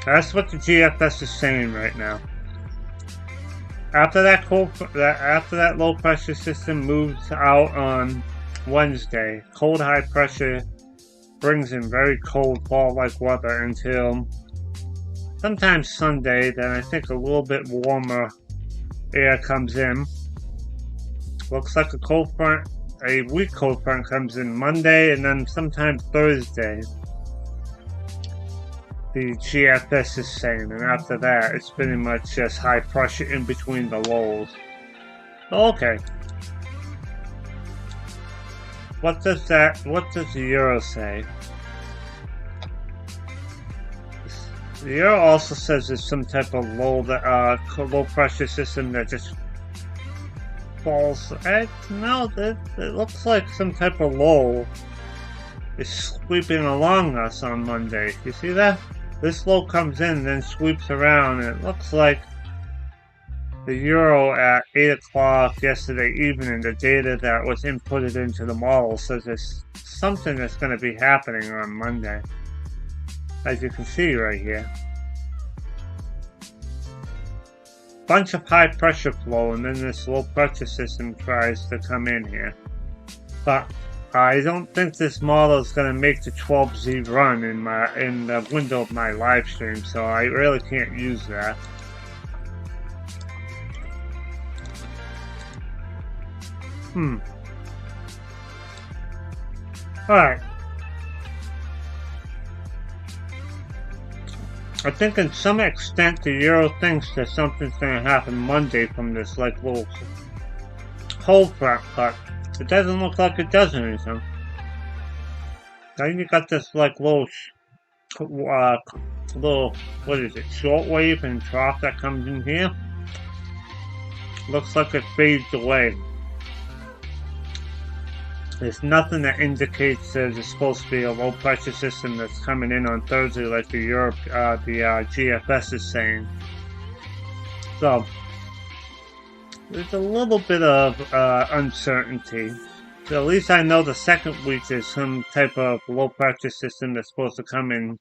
That's what the GFS is saying right now. After that low pressure system moves out on Wednesday, cold high pressure brings in very cold fall-like weather until sometime Sunday. Then I think a little bit warmer air comes in. Looks like a weak cold front comes in Monday, and then sometime Thursday. The GFS is saying, and after that, it's pretty much just high pressure in between the lows. Okay. What does the Euro say? The Euro also says there's some type of low pressure system that just falls. No, it looks like some type of low is sweeping along us on Monday. You see that? This low comes in, then sweeps around, and it looks like the Euro at 8 o'clock yesterday evening, the data that was inputted into the model says there's something that's going to be happening on Monday. As you can see right here. Bunch of high pressure flow, and then this low pressure system tries to come in here. But I don't think this model is going to make the 12Z run in the window of my live stream, so I really can't use that. Alright. I think in some extent the Euro thinks that something's going to happen Monday from this like little cold front, but it doesn't look like it does anything. Then you got this like little, what is it, shortwave and trough that comes in here. Looks like it fades away. There's nothing that indicates there's supposed to be a low pressure system that's coming in on Thursday like the GFS is saying. So there's a little bit of uncertainty. So at least I know the second week there's some type of low pressure system that's supposed to come in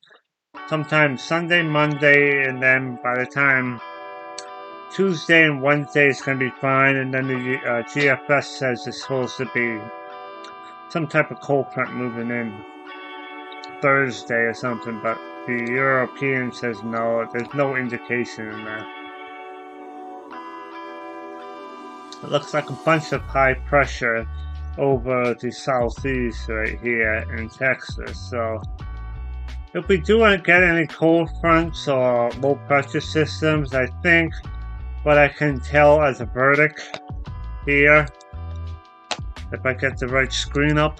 sometime Sunday, Monday, and then by the time Tuesday and Wednesday is going to be fine, and then the GFS says it's supposed to be some type of cold front moving in Thursday or something, but the European says no, there's no indication in that. It looks like a bunch of high pressure over the southeast right here in Texas, so if we do get any cold fronts or low pressure systems, I think what I can tell as a verdict here, if I get the right screen up.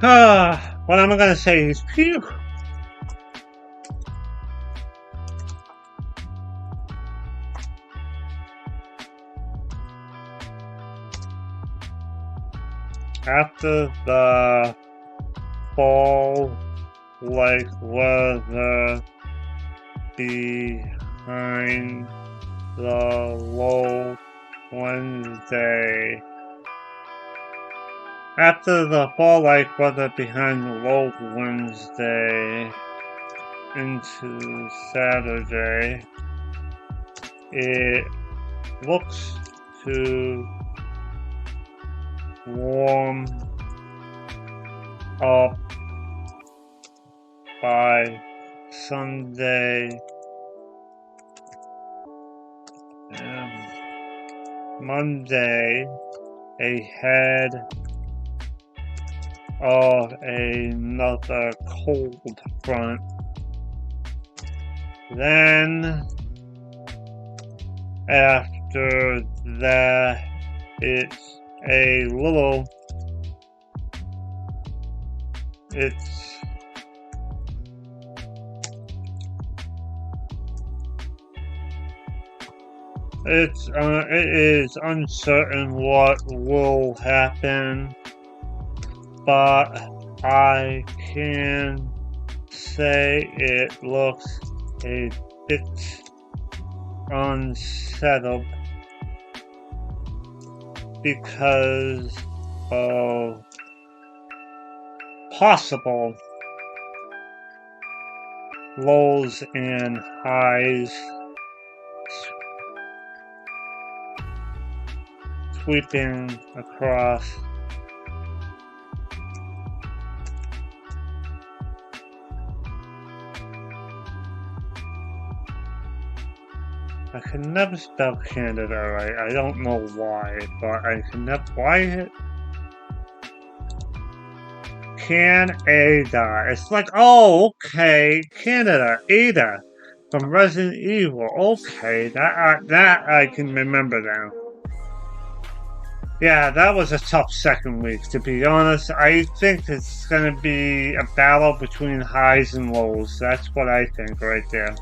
What am I going to say is, phew. After the fall-like weather behind the low Wednesday. After the fall-like weather behind the low Wednesday into Saturday, it looks to warm up by Sunday and Monday ahead of another cold front. Then after that, it's a little, it is uncertain what will happen, but I can say it looks a bit unsettled because of possible lows and highs sweeping across. I can never spell Canada right. I don't know why, but I can never. Why? Canada. It's like, oh, okay, Canada, Ada from Resident Evil. Okay, that I can remember now. Yeah, that was a tough second week, to be honest. I think it's going to be a battle between highs and lows. That's what I think right there.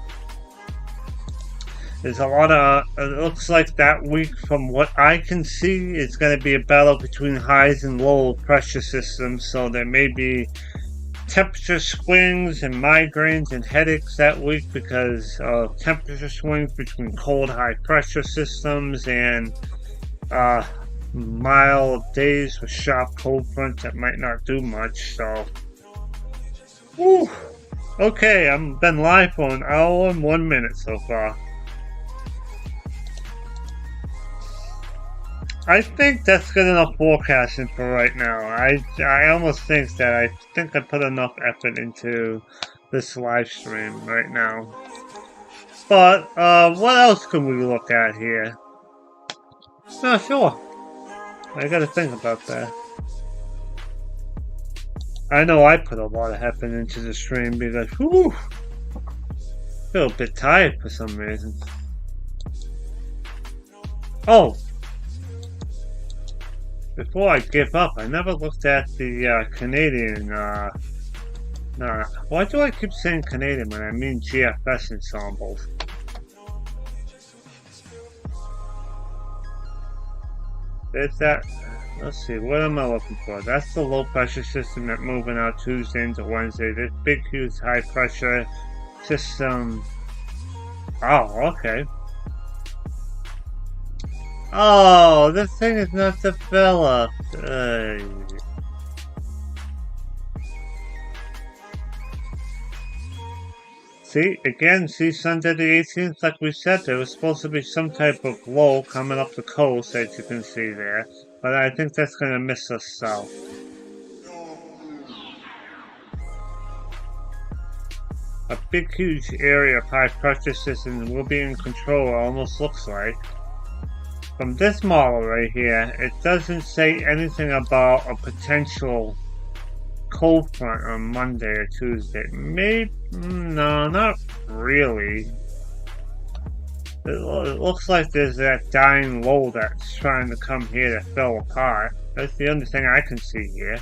There's a lot of, it looks like that week, from what I can see, it's going to be a battle between highs and low pressure systems. So there may be temperature swings and migraines and headaches that week because of temperature swings between cold, high pressure systems and mild days with sharp cold fronts that might not do much. So, whew. Okay, I've been live for an hour and 1 minute so far. I think that's good enough forecasting for right now. I almost think that I put enough effort into this live stream right now. But what else can we look at here? Not sure. I gotta think about that. I know I put a lot of effort into the stream because, whew, I feel a bit tired for some reason. Oh, before I give up, I never looked at the Canadian, why do I keep saying Canadian when I mean GFS ensembles? There's that, let's see, what am I looking for? That's the low pressure system that's moving out Tuesday into Wednesday. This big, huge high pressure system. Oh, okay. Oh, this thing is not developed. See, Sunday the 18th, like we said, there was supposed to be some type of low coming up the coast, as you can see there. But I think that's going to miss us south. A big, huge area of high pressure systems will be in control, it almost looks like. From this model right here, it doesn't say anything about a potential cold front on Monday or Tuesday. Maybe, no, not really. It looks like there's that dying low that's trying to come here that fell apart. That's the only thing I can see here.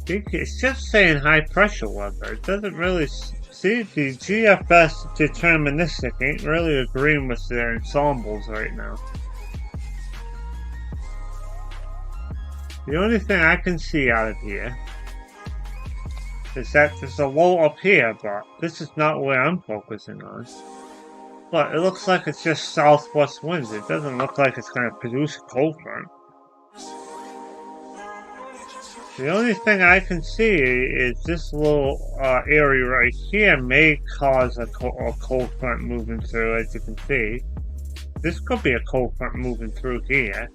It's just saying high pressure weather. It doesn't really see the GFS deterministic ain't really agreeing with their ensembles right now. The only thing I can see out of here is that there's a low up here, but this is not where I'm focusing on. But it looks like it's just southwest winds. It doesn't look like it's going to produce a cold front. The only thing I can see is this little area right here may cause a cold front moving through, as you can see. This could be a cold front moving through here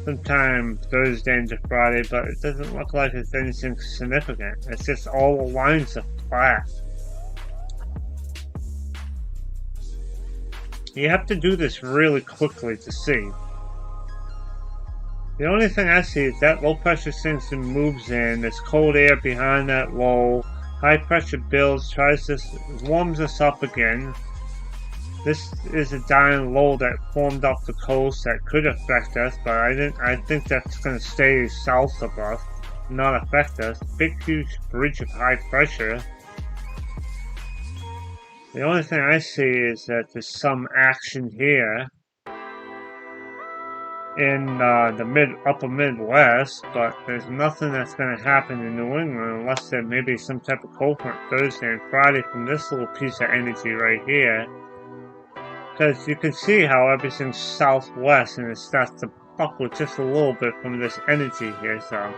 sometime Thursday into Friday, but it doesn't look like it's anything significant. It's just all the lines are flat. You have to do this really quickly to see. The only thing I see is that low pressure system moves in, there's cold air behind that low, high pressure builds, warms us up again. This is a dying low that formed off the coast that could affect us, but I think that's going to stay south of us, not affect us. Big, huge bridge of high pressure. The only thing I see is that there's some action here in the upper Midwest, but there's nothing that's going to happen in New England unless there may be some type of cold front Thursday and Friday from this little piece of energy right here. Because you can see how everything's southwest and it starts to up with just a little bit from this energy here, so.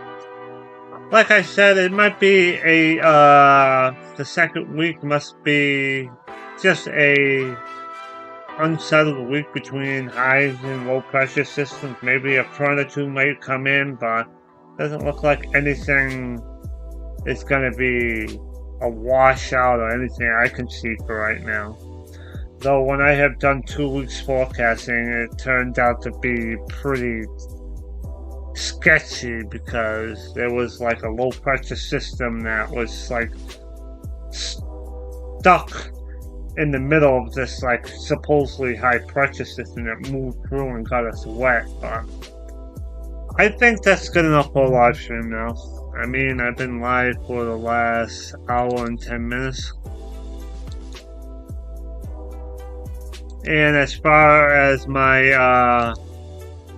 Like I said, it might be the second week must be just a unsettled week between highs and low pressure systems. Maybe a front or two might come in, but doesn't look like anything is going to be a washout or anything I can see for right now. Though when I have done 2 weeks forecasting, it turned out to be pretty sketchy because there was like a low pressure system that was like stuck in the middle of this like supposedly high pressure system that moved through and got us wet. But I think that's good enough for a live stream now. I mean, I've been live for the last hour and 10 minutes. And as far as my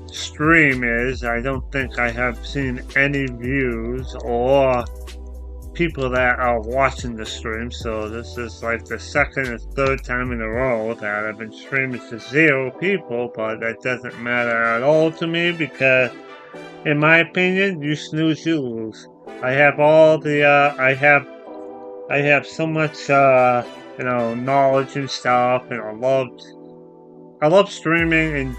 stream is, I don't think I have seen any views or people that are watching the stream, so this is like the second or third time in a row that I've been streaming to 0 people, but that doesn't matter at all to me because in my opinion, you snooze, you lose. I have all the I have so much knowledge and stuff, and I love streaming and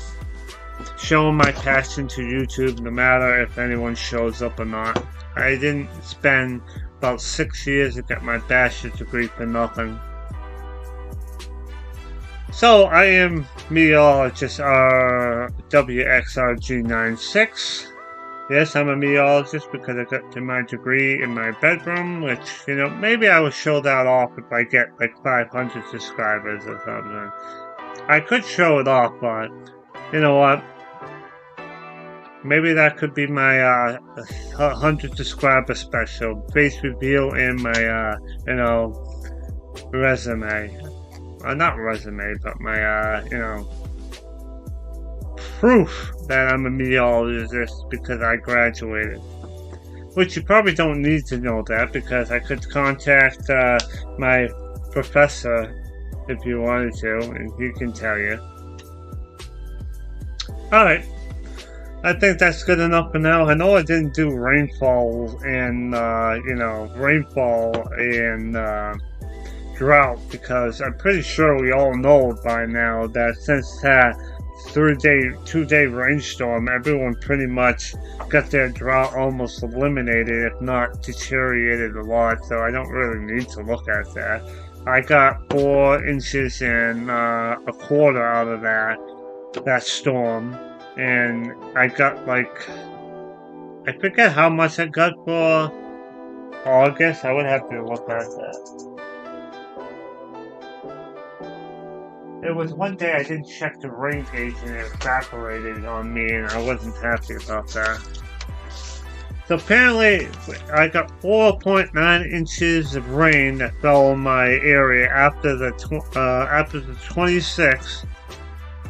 showing my passion to YouTube, no matter if anyone shows up or not. I didn't spend about 6 years to get my bachelor's degree for nothing. So I am meteorologist WXRG96. Yes, I'm a meteorologist because I got my degree in my bedroom, which, maybe I will show that off if I get like 500 subscribers or something. I could show it off, but you know what? Maybe that could be my 100 subscriber special, face reveal in my resume. Not resume, but my proof that I'm a meteorologist because I graduated. Which you probably don't need to know that because I could contact my professor if you wanted to, and he can tell you. Alright. I think that's good enough for now. I know I didn't do rainfall and, drought because I'm pretty sure we all know by now that since that 2-day rainstorm, everyone pretty much got their drought almost eliminated, if not deteriorated a lot, so I don't really need to look at that. I got 4 inches and a quarter out of that storm. And I got I forget how much I got for August. I would have to look at that. It was one day I didn't check the rain gauge and it evaporated on me, and I wasn't happy about that. So apparently I got 4.9 inches of rain that fell in my area after the 26th.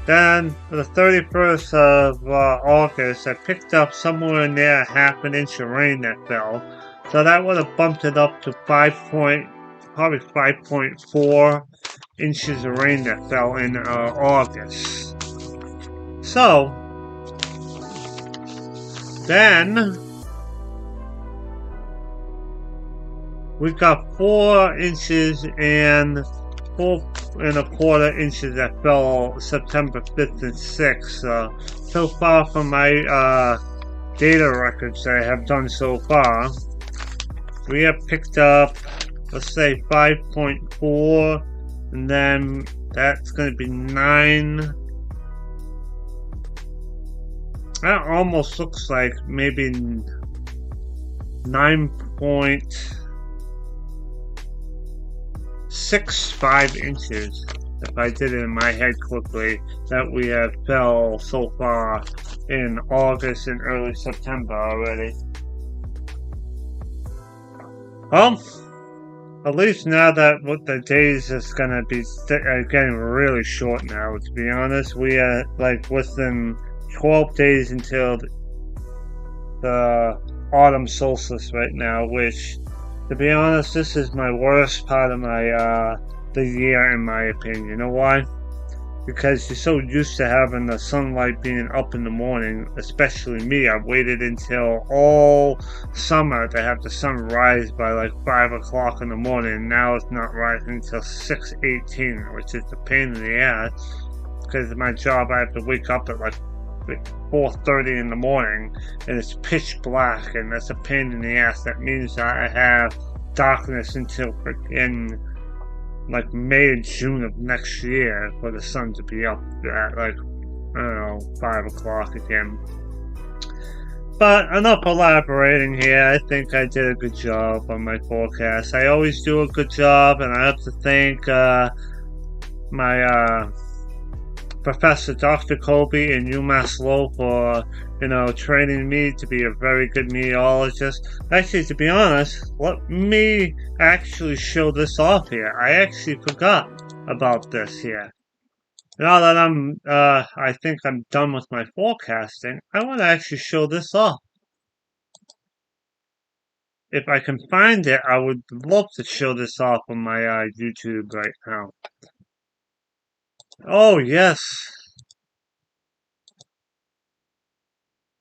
Then, for the 31st of August, I picked up somewhere near half an inch of rain that fell. So that would have bumped it up to probably 5.4 inches of rain that fell in August. So, then, we got 4 inches and 4.25 inches that fell September 5th and 6th. So far from my data records that I have done so far, we have picked up, let's say 5.4, and then that's going to be 9. That almost looks like maybe 9.65 inches, if I did it in my head quickly, that we have fell so far in August and early September already. Well, at least now that what the days is gonna be getting really short now, to be honest. We are like within 12 days until the autumn solstice right now, which, to be honest, this is my worst part of my the year, in my opinion. You know why? because you're so used to having the sunlight being up in the morning, especially me. I waited until all summer to have the sun rise by like 5 o'clock in the morning. Now it's not rising until 6:18, which is a pain in the ass because of my job. I have to wake up at like 4:30 in the morning and it's pitch black, and that's a pain in the ass. That means I have darkness until freaking like May and June of next year for the sun to be up at like, I don't know, 5 o'clock again. But enough elaborating here. I think I did a good job on my forecast. I always do a good job, and I have to thank my Professor Dr. Kobe in UMass Lowell for, training me to be a very good meteorologist. Actually, to be honest, let me actually show this off here. I actually forgot about this here. Now that I think I'm done with my forecasting, I want to actually show this off. If I can find it, I would love to show this off on my YouTube right now. Oh, yes.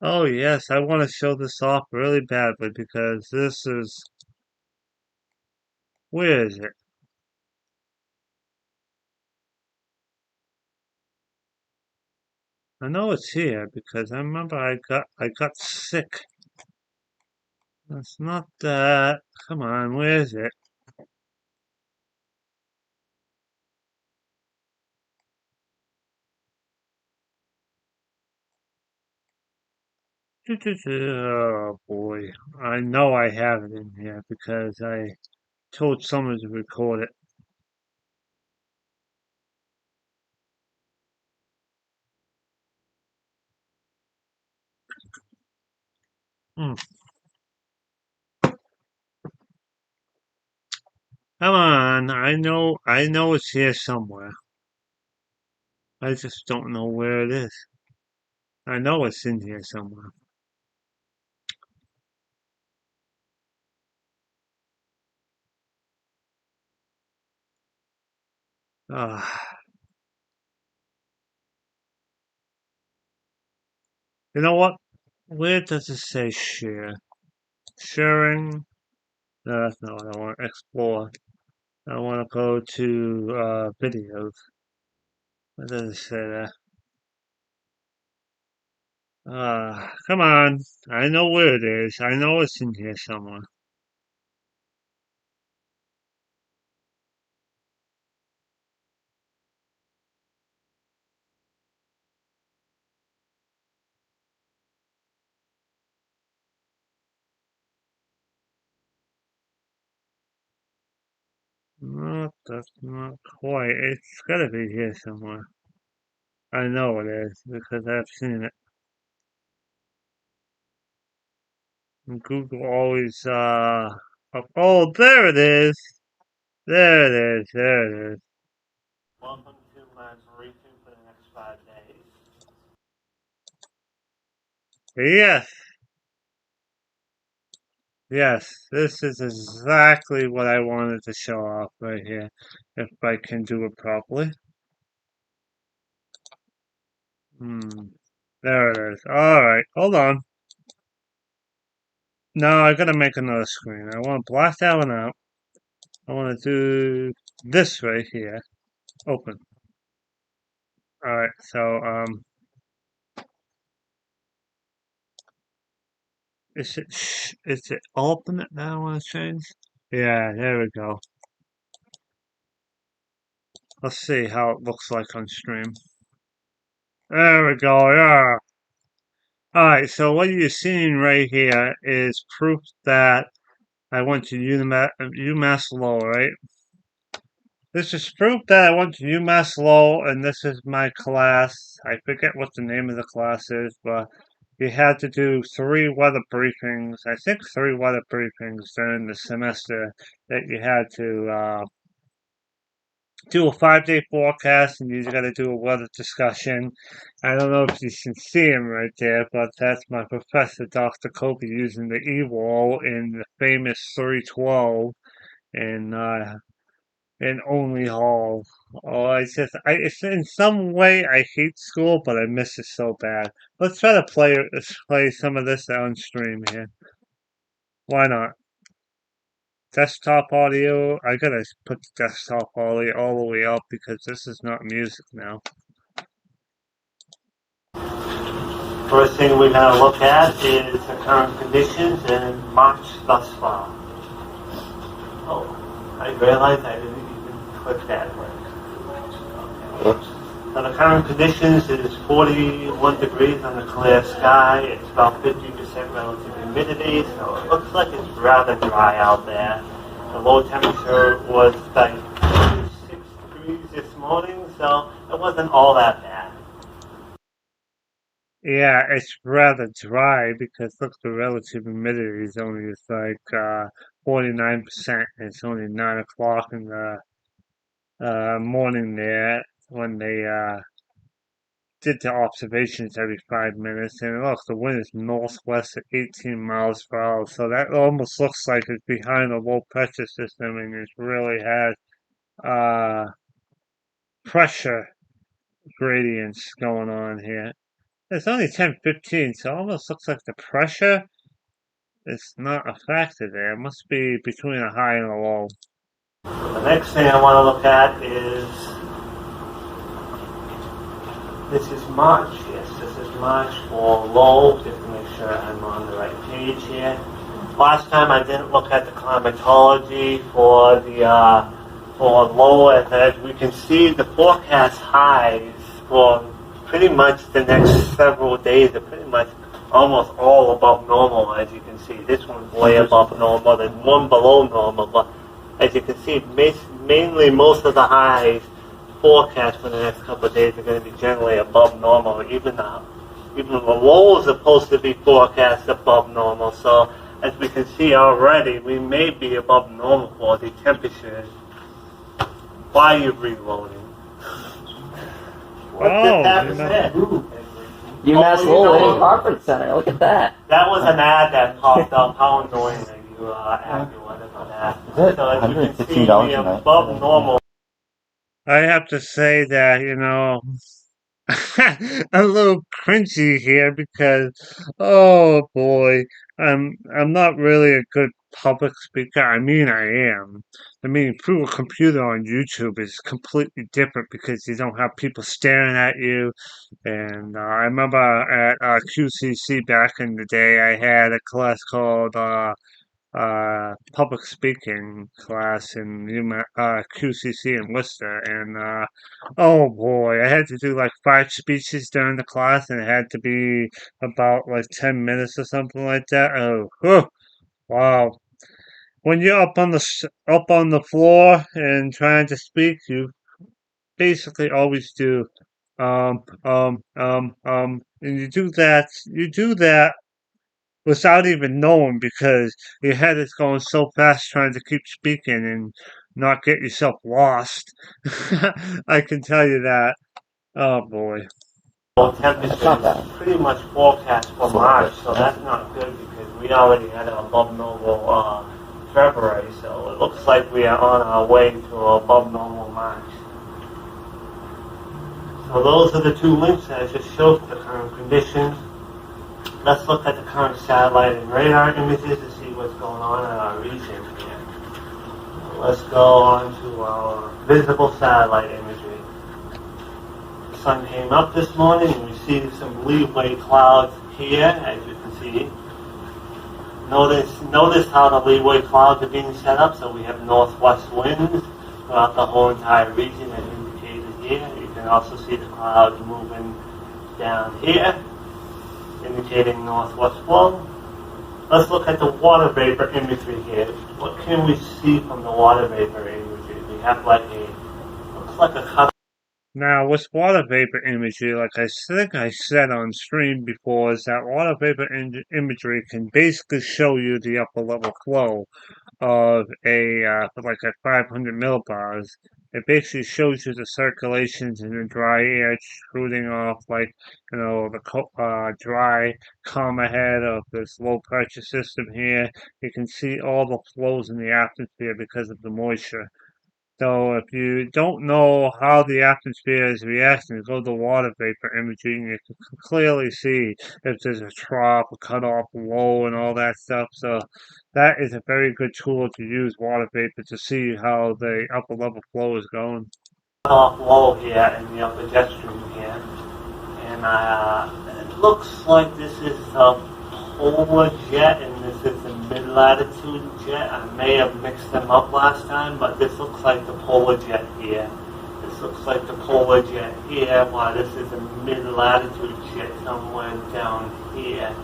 Oh, yes, I want to show this off really badly because this is... Where is it? I know it's here because I remember I got sick. That's not that. Come on, where is it? Oh boy, I know I have it in here because I told someone to record it. Hmm. Come on, I know it's here somewhere. I just don't know where it is. I know it's in here somewhere. Ah, you know what? Where does it say share? Sharing? No, that's not what I want. Explore. I want to go to videos. What does it say there? Come on. I know where it is. I know it's in here somewhere. No, that's not quite. It's gotta be here somewhere. I know it is because I've seen it. And Google always, oh, there it is. There it is. There it is. Welcome to my briefing for the next 5 days. Yes, yes, this is exactly what I wanted to show off right here. If I can do it properly. Hmm. There it is. Alright, hold on. No, I gotta make another screen. I want to black that one out. I want to do this right here. Open. Alright, so, is it ultimate that I want to change? Yeah, there we go. Let's see how it looks like on stream. There we go, yeah. Alright, so what you're seeing right here is proof that I went to UMass Lowell, right? This is proof that I went to UMass Lowell, and this is my class. I forget what the name of the class is, but you had to do 3 weather briefings. I think 3 weather briefings during the semester that you had to do a 5-day forecast, and you got to do a weather discussion. I don't know if you can see him right there, but that's my professor, Dr. Kobe, using the E-wall in the famous 312. And and only hall. Oh, it's in some way I hate school, but I miss it so bad. Let's try to play some of this on stream here. Why not? Desktop audio. I gotta put the desktop audio all the way up because this is not music now. First thing we're going to look at is the current conditions in March thus far. Oh, I realized I didn't even click that right. Okay. So the current conditions is 41 degrees on the clear sky. It's about 50% relative humidity, so it looks like it's rather dry out there. The low temperature was like 36 degrees this morning, so it wasn't all that bad. Yeah, it's rather dry because look, the relative humidity is only it's like 49%. It's only 9 o'clock in the morning there when they did the observations every 5 minutes. And look, the wind is northwest at 18 miles per hour, so that almost looks like it's behind a low pressure system, and it really has uh pressure gradients going on here. It's only 10:15, so it almost looks like the pressure is not a factor there. It must be between a high and a low. The next thing I want to look at is, this is March, yes, this is March for low, just to make sure I'm on the right page here. Last time I didn't look at the climatology for the for low, and as we can see, the forecast highs for pretty much the next several days are pretty much almost all above normal, as you can see. This one's way above normal, there's one below normal, but as you can see, mainly most of the highs forecast for the next couple of days are going to be generally above normal. Even the lows are supposed to be forecast above normal. So as we can see already, we may be above normal for the temperatures. Why are you reloading? What Oh, did that say? UMass Lowell Conference Center. Look at that. That was an ad that popped up. How annoying that you acted on that. So as you can see, we are above normal. I have to say that, I'm a little cringy here because, oh boy, I'm not really a good public speaker. I mean, I am. I mean, through a computer on YouTube is completely different because you don't have people staring at you. And I remember at QCC back in the day, I had a class called public speaking class in QCC in Worcester, and oh boy, I had to do like 5 speeches during the class, and it had to be about like 10 minutes or something like that. Oh, whew, wow! When you're up on the floor and trying to speak, you basically always do and you do that without even knowing because your head is going so fast trying to keep speaking and not get yourself lost. I can tell you that. Oh boy. Temperature is pretty much forecast for March, so that's not good because we already had an above normal February, so it looks like we are on our way to above normal March. So those are the two links that I just showed for the current conditions. Let's look at the current satellite and radar images to see what's going on in our region here. Let's go on to our visible satellite imagery. The sun came up this morning and we see some leeway clouds here, as you can see. Notice how the leeway clouds are being set up. So we have northwest winds throughout the whole entire region as indicated here. You can also see the clouds moving down here, indicating northwest flow. Let's look at the water vapor imagery here. What can we see from the water vapor imagery? We have looks like a cut. Now, with water vapor imagery, like I think I said on stream before, is that water vapor imagery can basically show you the upper level flow of like a 500 millibars. It basically shows you the circulations in the dry air shooting off like the dry calm ahead of this low pressure system here. You can see all the flows in the atmosphere because of the moisture. So if you don't know how the atmosphere is reacting, go to water vapor imaging. You can clearly see if there's a trough, a cutoff low, and all that stuff. So that is a very good tool to use water vapor to see how the upper level flow is going. Off low here in the upper jet stream here, and it looks like this is a polar jet and this is a mid-latitude jet. I may have mixed them up last time, but this looks like the polar jet here. This looks like the polar jet here, while this is a mid-latitude jet somewhere down here,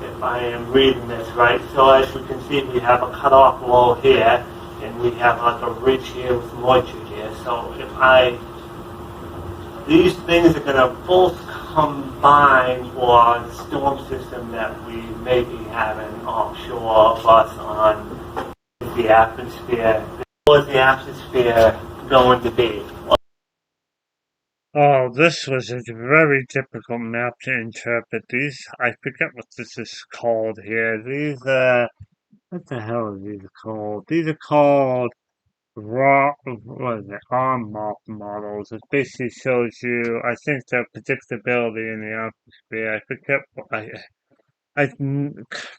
if I am reading this right. So as you can see, we have a cutoff low here, and we have like a ridge here with moisture here. So these things are going to both combine for the storm system that we may be having offshore of us on the atmosphere. What is the atmosphere going to be? Oh, this was a very difficult map to interpret. These, I forget what this is called here. These, what the hell are these called? These are called raw, what is it, arm models. It basically shows you, I think, the predictability in the atmosphere. I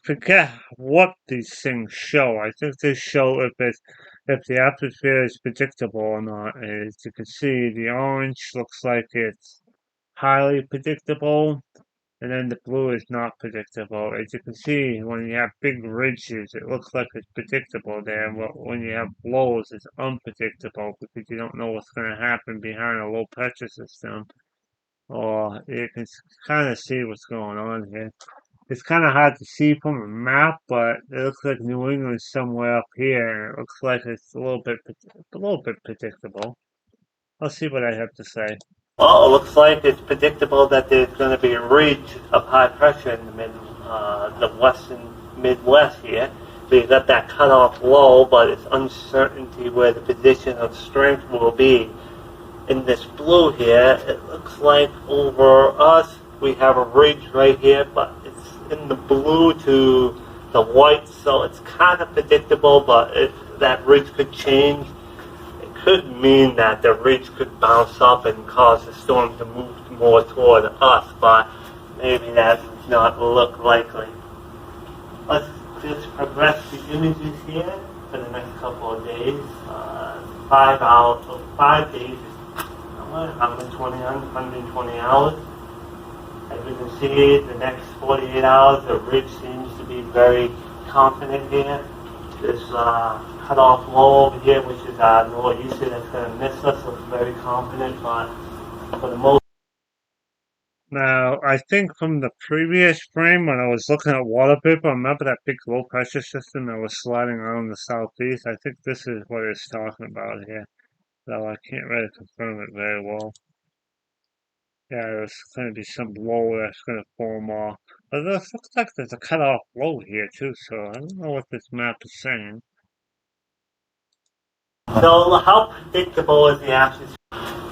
forget what these things show. I think they show if the atmosphere is predictable or not. As you can see, the orange looks like it's highly predictable, and then the blue is not predictable. As you can see, when you have big ridges, it looks like it's predictable there. But when you have lows, it's unpredictable because you don't know what's going to happen behind a low pressure system. Or you can kind of see what's going on here. It's kind of hard to see from a map, but it looks like New England's somewhere up here, and it looks like it's a little bit predictable. Let's see what I have to say. Well, it looks like it's predictable that there's going to be a ridge of high pressure in the western Midwest here. So you got that cutoff low, but it's uncertainty where the position of strength will be. In this blue here, it looks like over us we have a ridge right here, but it's in the blue to the white, so it's kind of predictable, but that ridge could change. It could mean that the ridge could bounce up and cause the storm to move more toward us, but maybe that does not look likely. Let's just progress the images here for the next couple of days. 5 days, 120 hours. As you can see, the next 48 hours, the ridge seems to be very confident here. This cutoff low over here, which is northeaster, that's going to miss us, looks very confident, but for the most Now, I think from the previous frame when I was looking at water vapor, remember that big low pressure system that was sliding around the southeast? I think this is what it's talking about here, though I can't really confirm it very well. Yeah, there's going to be some low that's going to form off. But this looks like there's a cutoff low here too, so I don't know what this map is saying. so how predictable is the absence?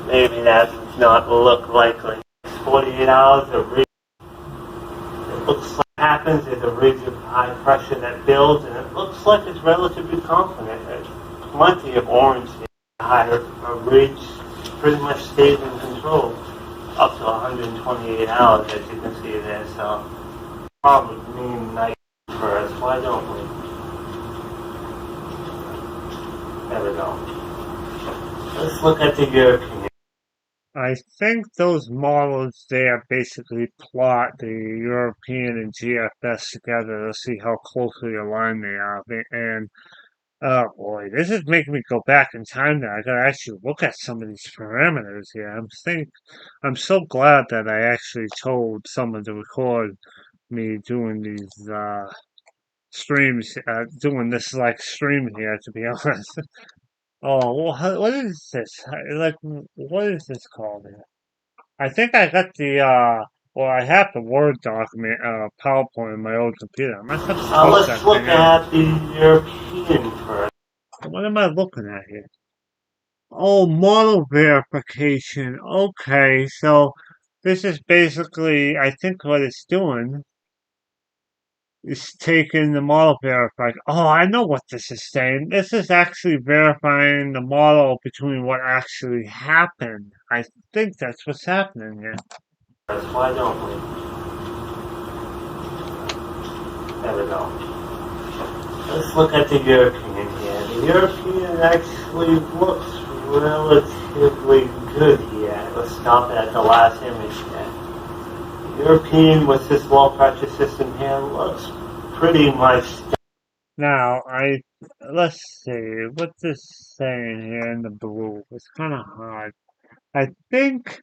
Maybe that does not look likely. 48 hours, the ridge, it looks like happens is a ridge of high pressure that builds, and it looks like it's relatively confident. There's plenty of orange here. Higher a ridge pretty much stays in control up to 128 hours, as you can see there. So probably mean night for us. Why don't we? There we go. Let's look at the European. I think those models there basically plot the European and GFS together to see how closely aligned they are. And oh boy, this is making me go back in time now. I gotta actually look at some of these parameters here. I'm so glad that I actually told someone to record me doing these streams, doing this like stream here. To be honest. Oh, well, what is this? Like, what is this called here? I think I got I have the Word document, PowerPoint on my old computer. I must have to post that Let's look thing out. at the European first. What am I looking at here? Oh, model verification. Okay, so this is basically, I think what it's doing. is taking the model verify. Oh, I know what this is saying. This is actually verifying the model between what actually happened. I think that's what's happening here. Why don't we? There we go. Let's look at the European here. The European actually looks relatively good here. Let's stop at the last image here. The European with this low pressure system here looks pretty much. Now, let's see what's this saying here in the blue. It's kind of hard. I think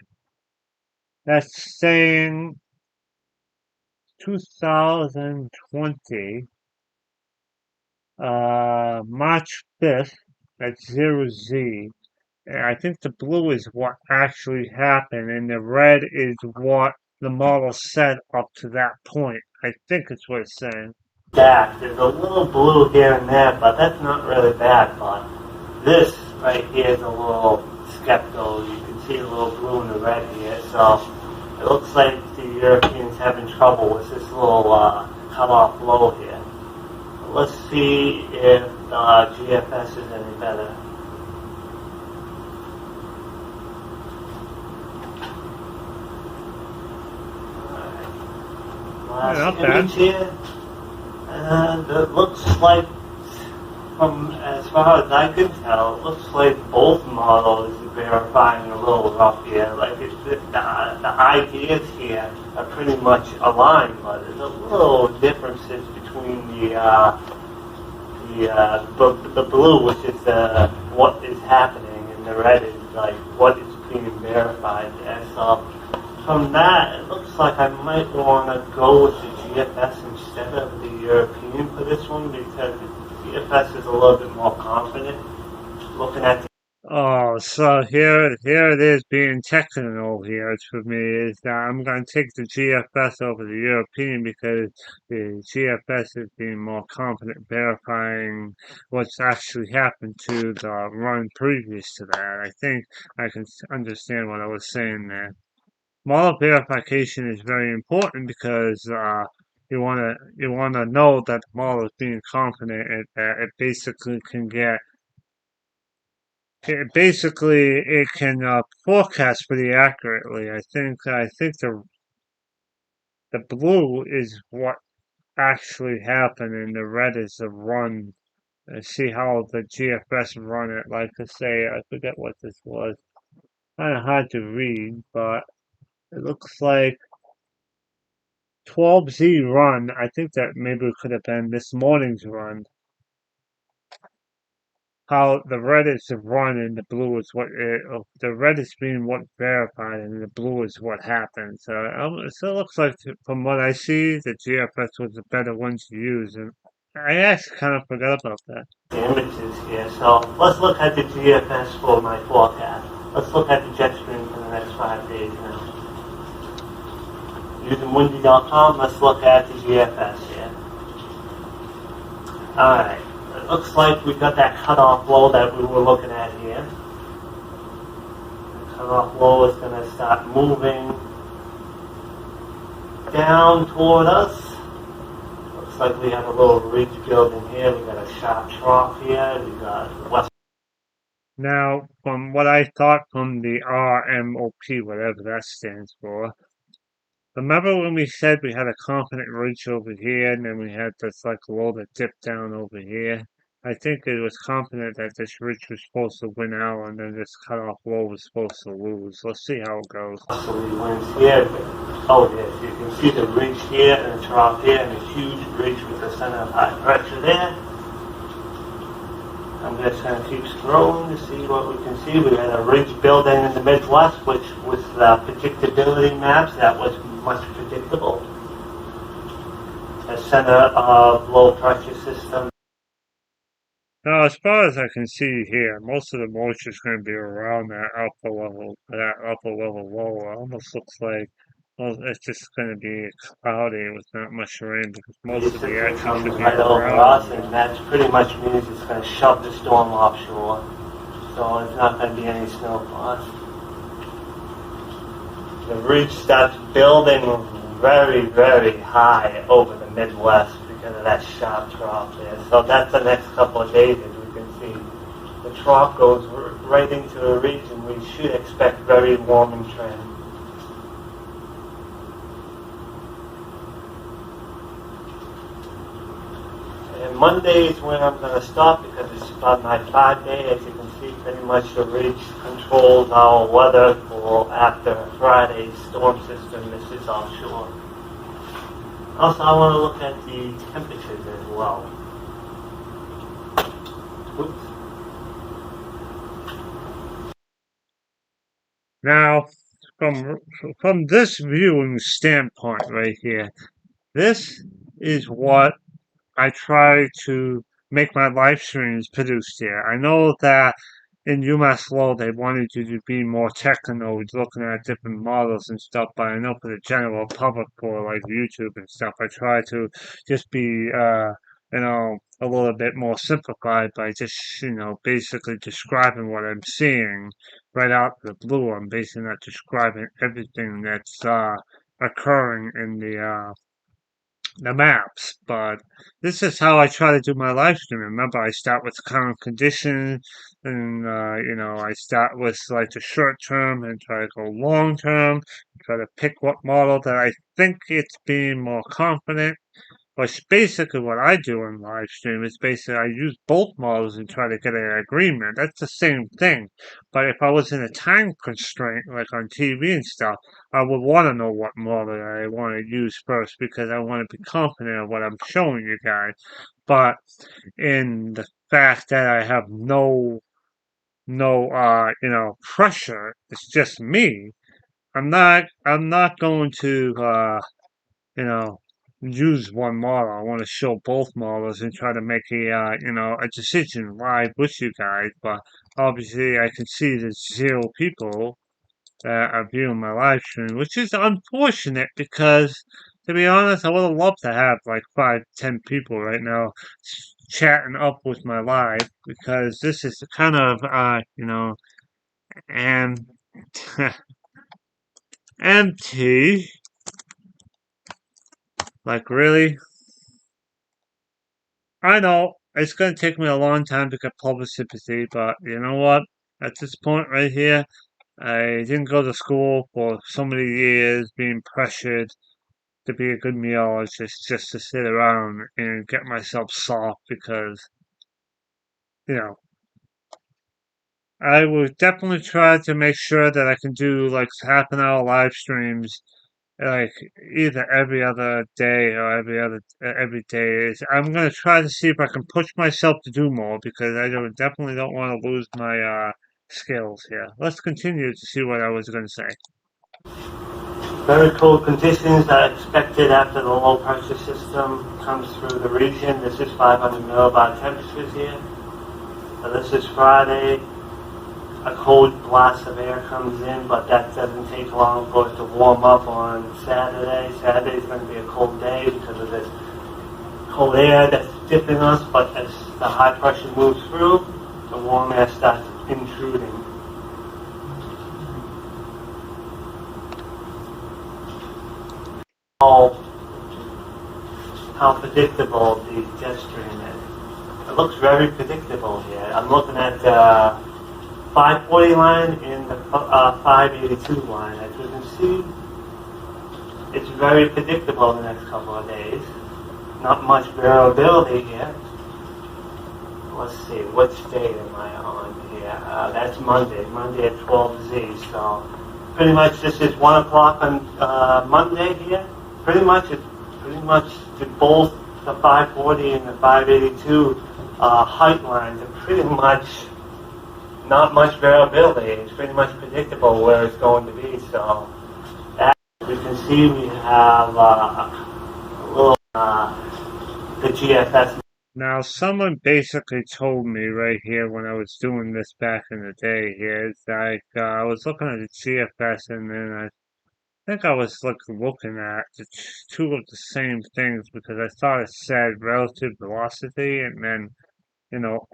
that's saying 2020, March 5th, that's 0Z. And I think the blue is what actually happened, and the red is what the model said up to that point. I think it's what it's saying. Back. There's a little blue here and there, but that's not really bad. But this right here is a little skeptical. You can see a little blue and the red here. So it looks like the Europeans having trouble with this little cutoff low here. Let's see if the GFS is any better. Last Not image bad. here. And it looks like, from as far as I can tell, it looks like both models are verifying a little rough here. Like the ideas here are pretty much aligned, but there's a little differences between the blue, which is what is happening, and the red is like what is being verified there. So from that, it looks like I might want to go with the GFS instead of the European for this one, because the GFS is a little bit more confident. Looking at the Oh, so here it is being technical here for me is that I'm going to take the GFS over the European because the GFS is being more confident verifying what's actually happened to the run previous to that. I think I can understand what I was saying there. Model verification is very important because you wanna know that the model is being confident and that it basically can get it can forecast pretty accurately. I think the blue is what actually happened and the red is the run. See how the GFS run it. Like to say, I forget what this was. Kind of hard to read, but it looks like 12Z run. I think that maybe it could have been this morning's run. How the red is the run and the blue is the red is being what verified and the blue is what happened. So it looks like from what I see, the GFS was the better one to use, and I actually kind of forgot about that. images here. So let's look at the GFS for my forecast. Let's look at the jet stream for the next 5 days now. Using windy.com, let's look at the GFS here. Alright. It looks like we got that cutoff low that we were looking at here. The cutoff low is going to start moving down toward us. Looks like we have a little ridge building here. We got a sharp trough here. We got west. Now, from what I thought from the RMOP, whatever that stands for, remember when we said we had a confident ridge over here and then we had this like low that dipped down over here? I think it was confident that this ridge was supposed to win out and then this cutoff low was supposed to lose. Let's see how it goes. Westerly winds here. Oh, yes, you can see the ridge here and the trough here and a huge ridge with the center of high pressure there. I'm just going to keep scrolling to see what we can see. We had a ridge building in the Midwest, which with the predictability maps, that was much predictable. A center of low pressure system. Now, as far as I can see here, most of the moisture is going to be around that upper level low. It almost looks like it's just going to be cloudy with not much rain because most of the action Comes should be right over around. us, and that pretty much means it's going to shove the storm offshore. So it's not going to be any snow for us. The ridge starts building very, very high over the Midwest because of that sharp trough there. So that's the next couple of days, as we can see. The trough goes right into a region we should expect very warming trend. And Monday is when I'm going to stop because it's about my 5-day. As you can see, pretty much the ridge controls our weather for after Friday's storm system. This is offshore. Also, I want to look at the temperatures as well. Oops. Now, from this viewing standpoint right here, this is what I try to make my live streams produced here. I know that in UMass Law they wanted you to be more techno, looking at different models and stuff, but I know for the general public, for like YouTube and stuff, I try to just be, a little bit more simplified by just, basically describing what I'm seeing right out of the blue. I'm basically not describing everything that's occurring in the maps, but this is how I try to do my live stream. Remember, I start with current conditions, and I start with like the short term and try to go long term. Try to pick what model that I think it's being more confident. But basically, what I do in live stream is basically I use both models and try to get an agreement. That's the same thing. But if I was in a time constraint, like on TV and stuff, I would want to know what model I want to use first because I want to be confident of what I'm showing you guys. But in the fact that I have no pressure, it's just me. I'm not going to you know, use one model. I want to show both models and try to make a decision live with you guys. But obviously, I can see there's 0 people that are viewing my live stream, which is unfortunate because, to be honest, I would have loved to have like 5, 10 people right now chatting up with my live because this is kind of, and empty. Like, really? I know it's going to take me a long time to get public sympathy, but you know what? At this point right here, I didn't go to school for so many years, being pressured to be a good meteorologist just to sit around and get myself soft because, you know, I would definitely try to make sure that I can do like half-an-hour live streams like either every other day or every day. I'm gonna try to see if I can push myself to do more because definitely don't want to lose my skills here. Let's continue to see what I was gonna say. Very cold conditions are expected after the low pressure system comes through the region. This is 500 millibar temperatures here. So this is Friday. A cold blast of air comes in, but that doesn't take long for it to warm up on Saturday. Saturday is going to be a cold day because of this cold air that's dipping us, but as the high pressure moves through, the warm air starts intruding. How predictable the jet stream is. It looks very predictable here. I'm looking at 540 line and the 582 line. As you can see, it's very predictable the next couple of days. Not much variability here. Let's see, which date am I on here? That's Monday at 12Z. So pretty much this is 1 o'clock on Monday here. Pretty much both the 540 and the 582 height lines are pretty much not much variability. It's pretty much predictable where it's going to be. So as you can see, we have a little the GFS. Now, someone basically told me right here when I was doing this back in the day here, it's like I was looking at the GFS and then I think I was looking at two of the same things because I thought it said relative velocity and then,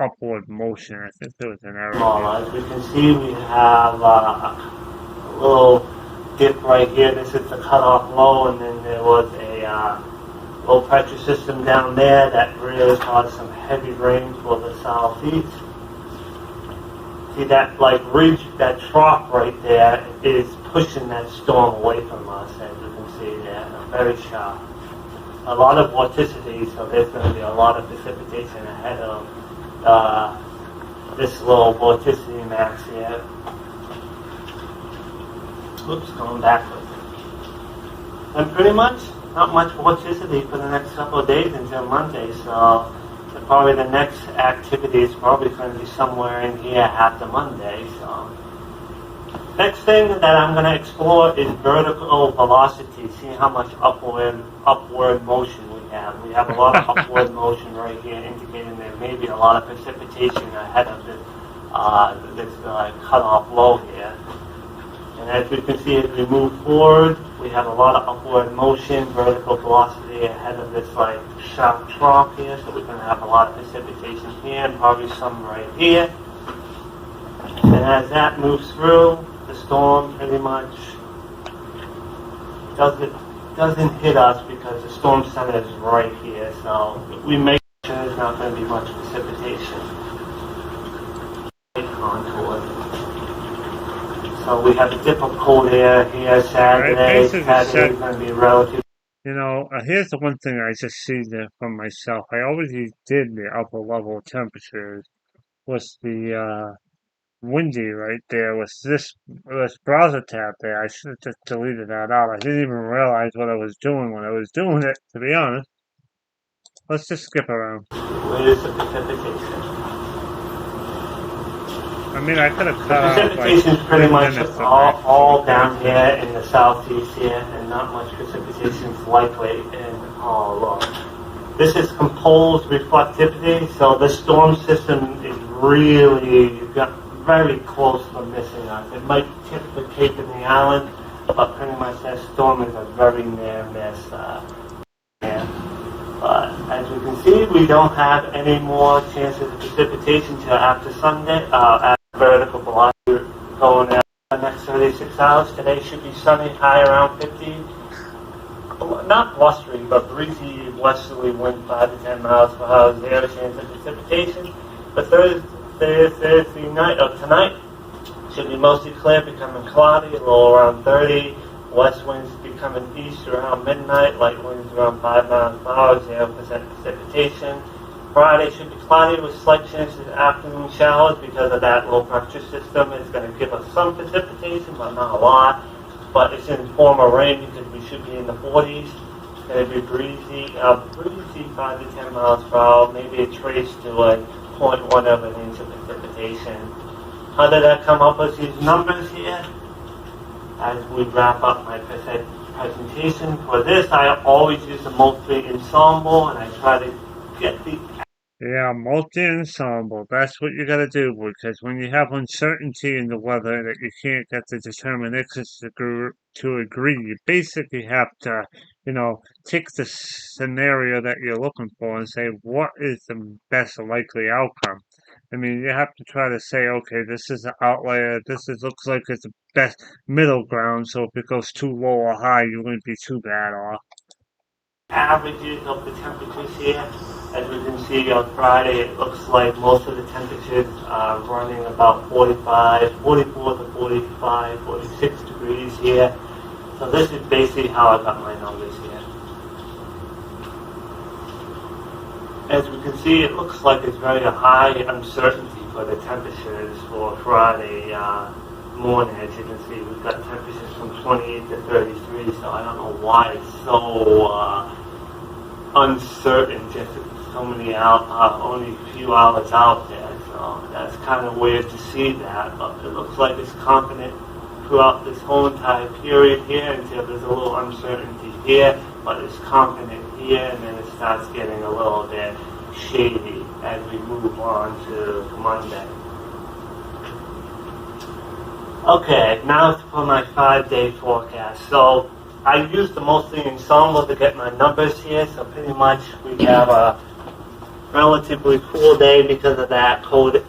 upward motion. I think there was an error here. As we can see, we have a little dip right here. This is the cutoff low, and then there was a low pressure system down there that really caused some heavy rain for the southeast. See that like ridge, that trough right there is pushing that storm away from us, as you can see there, very sharp. A lot of vorticity, so there's going to be a lot of precipitation ahead of this little vorticity max here. Oops, going backwards. And pretty much not much vorticity for the next couple of days until Monday, so probably the next activity is probably going to be somewhere in here after Monday. So next thing that I'm going to explore is vertical velocity, see how much upward motion we have. We have a lot of upward motion right here, indicating there may be a lot of precipitation ahead of this cutoff low here. And as we can see, as we move forward, we have a lot of upward motion, vertical velocity ahead of this like sharp trough here. So we're going to have a lot of precipitation here and probably some right here. And as that moves through, the storm pretty much doesn't hit us because the storm center is right here. So we make sure there's not going to be much precipitation. Contour. So we have a dip of cold air here Saturday. Saturday is going to be relative. You know, here's the one thing I just see there from myself. I always did the upper level temperatures. Was the windy right there? Was this browser tab there? I should have just deleted that out. I didn't even realize what I was doing when I was doing it, to be honest. Let's just skip around. Where is the precipitation? I mean, I could have cut out precipitation is pretty much all down here in the southeast here, and not much precipitation is likely in all along. This is composed reflectivity, so the storm system is really very close to missing us. It might tip the Cape and the island, but pretty much that storm is a very near miss. But as you can see, we don't have any more chances of precipitation till after Sunday. After vertical velocity going out the next 36 hours. Today should be sunny, high around 50. Not blustery, but breezy westerly wind 5 to 10 miles per hour. Zero chance of precipitation. But Thursday night or tonight should be mostly clear, becoming cloudy, a little around 30. West winds becoming east around midnight, light winds around 5 miles per hour, 0% precipitation. Friday should be cloudy with slight chances of afternoon showers because of that low pressure system. It's going to give us some precipitation, but not a lot. But it's in the form of rain because we should be in the 40s. It's going to be breezy 5 to 10 miles per hour, maybe a trace to a 0.1 of an inch of precipitation. How did I come up with these numbers here? As we wrap up my presentation for this, I always use the multi-ensemble, and I try to get the... Yeah, multi-ensemble. That's what you gotta do, because when you have uncertainty in the weather that you can't get the determinists to agree, you basically have to, take the scenario that you're looking for and say, what is the best likely outcome? I mean, you have to try to say, okay, this is an outlier, looks like it's the best middle ground, so if it goes too low or high, you wouldn't be too bad off. Averages of the temperatures here. As we can see on Friday, it looks like most of the temperatures are running about 44 to 45, 46 degrees here. So this is basically how I got my numbers here. As we can see, it looks like it's very high uncertainty for the temperatures for Friday morning. As you can see, we've got temperatures from 28 to 33, so I don't know why it's so uncertain, just so many only a few hours out there. So that's kind of weird to see that, but it looks like it's confident throughout this whole entire period here until there's a little uncertainty here, but it's confident here, and then it starts getting a little bit shady as we move on to Monday. Okay, now for my 5-day forecast. So I used the mostly ensemble to get my numbers here, so pretty much we have a relatively cool day because of that cold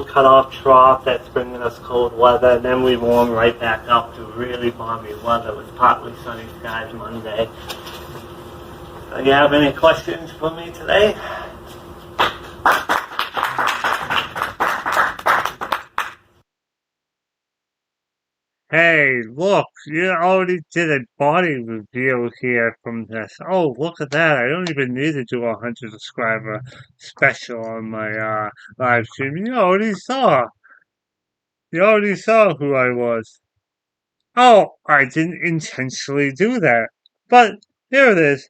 cutoff trough that's bringing us cold weather, and then we warm right back up to really balmy weather with partly sunny skies Monday. You have any questions for me today? Hey, look, you already did a body reveal here from this. Oh, look at that. I don't even need to do a 100 subscriber special on my live stream. You already saw. You already saw who I was. Oh, I didn't intentionally do that. But here it is.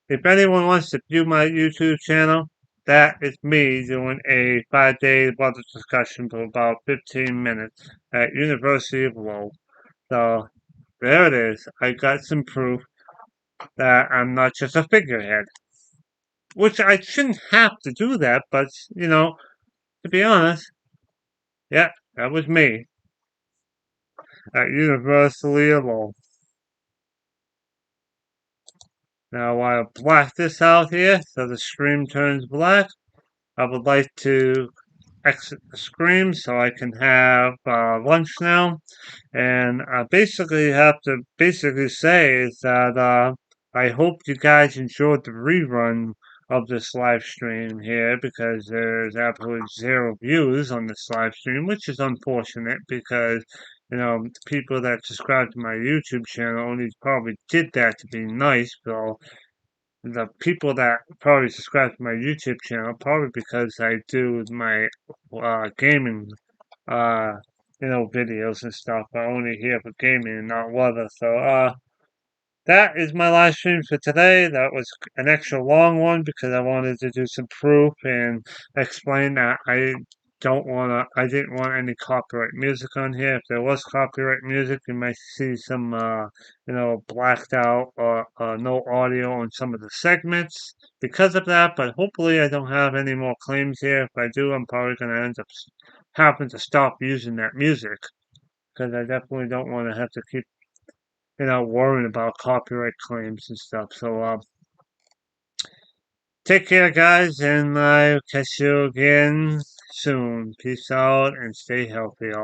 If anyone wants to view my YouTube channel, that is me doing a 5-day weather discussion for about 15 minutes at University of Lowell. So there it is. I got some proof that I'm not just a figurehead. Which I shouldn't have to do that, but, to be honest, yeah, that was me at University of Lowell. Now, while I black this out here so the screen turns black, I would like to exit the screen so I can have lunch now. And I basically have to say is that I hope you guys enjoyed the rerun of this live stream here because there's absolutely 0 views on this live stream, which is unfortunate because people that subscribe to my YouTube channel only probably did that to be nice. So the people that probably subscribe to my YouTube channel probably because I do my gaming uh videos and stuff are only here for gaming and not weather. So that is my live stream for today. That was an extra long one because I wanted to do some proof and explain that I didn't want any copyright music on here. If there was copyright music, you might see some, blacked out or no audio on some of the segments because of that. But hopefully, I don't have any more claims here. If I do, I'm probably going to end up having to stop using that music because I definitely don't want to have to keep worrying about copyright claims and stuff. So, take care, guys, and I'll catch you again soon. Peace out and stay healthy, all.